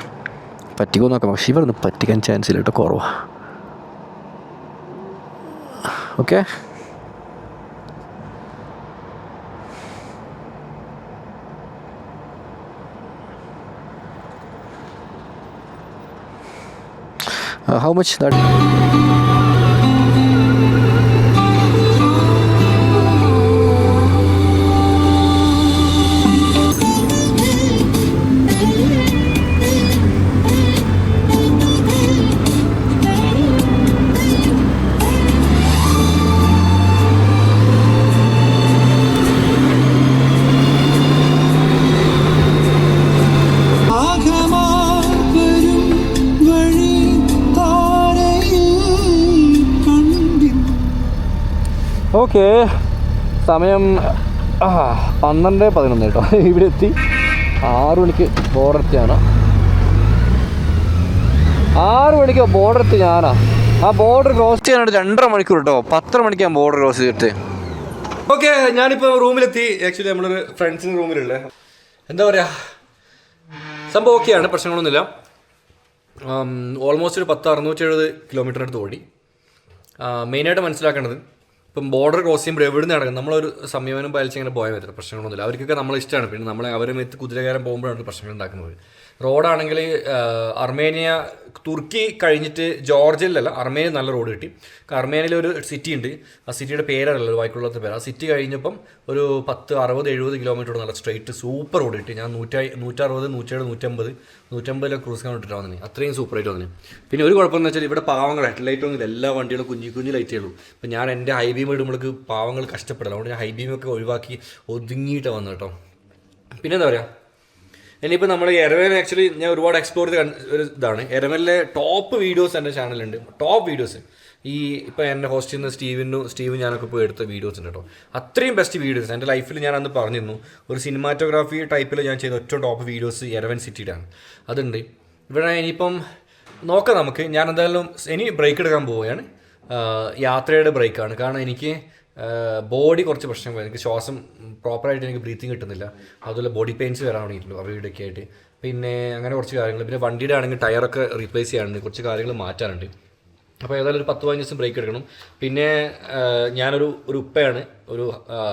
പറ്റിക്കോ നോക്കാം, പക്ഷേ ഇവരൊന്നും പറ്റിക്കാൻ ചാൻസ് ഇല്ല കേട്ടോ, കുറവാണ്. Okay, how much that? Okay, സമയം 12:11 കേട്ടോ. ഇവിടെ എത്തി 6 മണിക്ക് ബോർഡർ എത്തിയാണ്. 6 മണിക്ക് ബോർഡർ എത്തി ഞാനാ. ആ ബോർഡർ ക്രോസ് ചെയ്യാനായിട്ട് 2.5 മണിക്കൂർ കേട്ടോ. 10 മണിക്ക് ഞാൻ ബോർഡർ ക്രോസ് ചെയ്തിട്ട്. ഓക്കെ, ഞാനിപ്പോൾ റൂമിലെത്തി. ആക്ച്വലി നമ്മളൊരു ഫ്രണ്ട്സിൻ്റെ റൂമിലുള്ള എന്താ പറയുക, സംഭവം ഓക്കെയാണ്, പ്രശ്നങ്ങളൊന്നുമില്ല. ഓൾമോസ്റ്റ് ഒരു 670 കിലോമീറ്റർ അടുത്ത് ഓടി. മെയിനായിട്ട് മനസ്സിലാക്കേണ്ടത്, ഇപ്പം ബോർഡർ ക്രോസ് ചെയ്യുമ്പോൾ എവിടെ നിന്ന് നടക്കും, നമ്മളൊരു സംയമനം പാലിച്ച് ഇങ്ങനെ പോയാൽ പറ്റില്ല, പ്രശ്നങ്ങളൊന്നുമില്ല. അവർക്കൊക്കെ നമ്മളെ ഇഷ്ടമാണ്. പിന്നെ അവരെ മെത്ത് കുതിരകാരം പോകുമ്പോഴാണ് പ്രശ്നങ്ങൾ ഉണ്ടാക്കുന്നത്. റോഡാണെങ്കിൽ അർമേനിയ തുർക്കി കഴിഞ്ഞിട്ട് ജോർജിയയിലല്ല അർമേനിയ നല്ല റോഡ് കിട്ടി. അർമേനിയയിൽ ഒരു സിറ്റി ഉണ്ട്, ആ സിറ്റിയുടെ പേരല്ല വായിക്കുള്ളത്തെ പേര്. ആ സിറ്റി കഴിഞ്ഞപ്പം ഒരു 60-70 കിലോമീറ്റർ നല്ല സ്ട്രെയിറ്റ് സൂപ്പർ റോഡ് കിട്ടി. ഞാൻ 160, 170, 150 ക്രൂസ് കണ്ടിട്ട് വന്നിന്, അത്രയും സൂപ്പറായിട്ട് വന്നിന്. പിന്നെ ഒരു കുഴപ്പമെന്ന് വെച്ചാൽ ഇവിടെ പാവങ്ങൾ ഹെഡ്ലൈറ്റ് ഒന്നുമില്ല, എല്ലാ വണ്ടികളും കുഞ്ഞു ലൈറ്റേ ഉള്ളൂ. ഇപ്പം ഞാൻ എൻ്റെ ഹൈ ബീം ഇടുമ്പോഴേക്ക് പാവങ്ങൾ കഷ്ടപ്പെടില്ല, അതുകൊണ്ട് ഞാൻ ഹൈ ബീമൊക്കെ ഒഴിവാക്കി ഒതുങ്ങിയിട്ട് വന്നു കേട്ടോ. പിന്നെ എന്താ പറയുക, ഇനിയിപ്പോൾ നമ്മൾ എരമൽ ആക്ച്വലി ഞാൻ ഒരുപാട് എക്സ്പ്ലോർ ചെയ്ത് ഒരു ഇതാണ്. എരമലിലെ ടോപ്പ് വീഡിയോസ് എൻ്റെ ചാനലുണ്ട്, ടോപ്പ് വീഡിയോസ്. ഈ ഇപ്പോൾ എൻ്റെ ഹോസ്റ്റ് ചെയ്യുന്ന സ്റ്റീവും ഞാനൊക്കെ പോയി എടുത്ത വീഡിയോസ് ഉണ്ട് കേട്ടോ. അത്രയും ബെസ്റ്റ് വീഡിയോസ് എൻ്റെ ലൈഫിൽ ഞാൻ അന്ന് പറഞ്ഞിരുന്നു. ഒരു സിനിമാറ്റോഗ്രാഫി ടൈപ്പിൽ ഞാൻ ചെയ്ത ഏറ്റവും ടോപ്പ് വീഡിയോസ് എരവൻ സിറ്റിയിലാണ്, അതുണ്ട്. ഇവിടെ ഇനിയിപ്പം നോക്കാം നമുക്ക്. ഞാൻ എന്തായാലും ഇനി ബ്രേക്ക് എടുക്കാൻ പോവുകയാണ്, യാത്രയുടെ ബ്രേക്കാണ്. കാരണം എനിക്ക് ബോഡി കുറച്ച് പ്രശ്നം, എനിക്ക് ശ്വാസം പ്രോപ്പറായിട്ട് എനിക്ക് ബ്രീത്തിങ് കിട്ടുന്നില്ല, അതുപോലെ ബോഡി പെയിൻസ് വരാൻ വേണ്ടിയിട്ടുള്ളൂ അവരുടെയൊക്കെ ആയിട്ട്. പിന്നെ അങ്ങനെ കുറച്ച് കാര്യങ്ങൾ, പിന്നെ വണ്ടിയുടെ ആണെങ്കിൽ ടയറൊക്കെ റീപ്ലേസ് ചെയ്യാനുണ്ട്, കുറച്ച് കാര്യങ്ങൾ മാറ്റാനുണ്ട്. അപ്പോൾ ഏതായാലും ഒരു 10-15 ദിവസം ബ്രേക്ക് എടുക്കണം. പിന്നെ ഞാനൊരു ഉപ്പയാണ്, ഒരു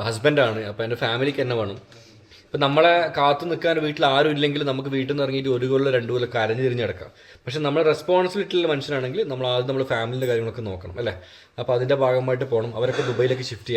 ഹസ്ബൻഡാണ്, അപ്പോൾ എൻ്റെ ഫാമിലിക്ക് തന്നെ വേണം. ഇപ്പം നമ്മളെ കാത്തു നിൽക്കാൻ വീട്ടിൽ ആരും ഇല്ലെങ്കിൽ നമുക്ക് വീട്ടിൽ നിന്ന് ഇറങ്ങിയിട്ട് 1 കൊല്ലം 2 കൊല്ലം കരഞ്ഞ് തിരിഞ്ഞ് കിടക്കാം. പക്ഷേ നമ്മൾ റെസ്പോൺസിബിലിറ്റിയുള്ള മനുഷ്യനാണെങ്കിൽ നമ്മൾ ആദ്യം നമ്മൾ ഫാമിലിൻ്റെ കാര്യങ്ങളൊക്കെ നോക്കണം അല്ലേ. അപ്പോൾ അതിൻ്റെ ഭാഗമായിട്ട് പോകണം. അവരൊക്കെ ദുബൈയിലേക്ക് ഷിഫ്റ്റ് ചെയ്യാൻ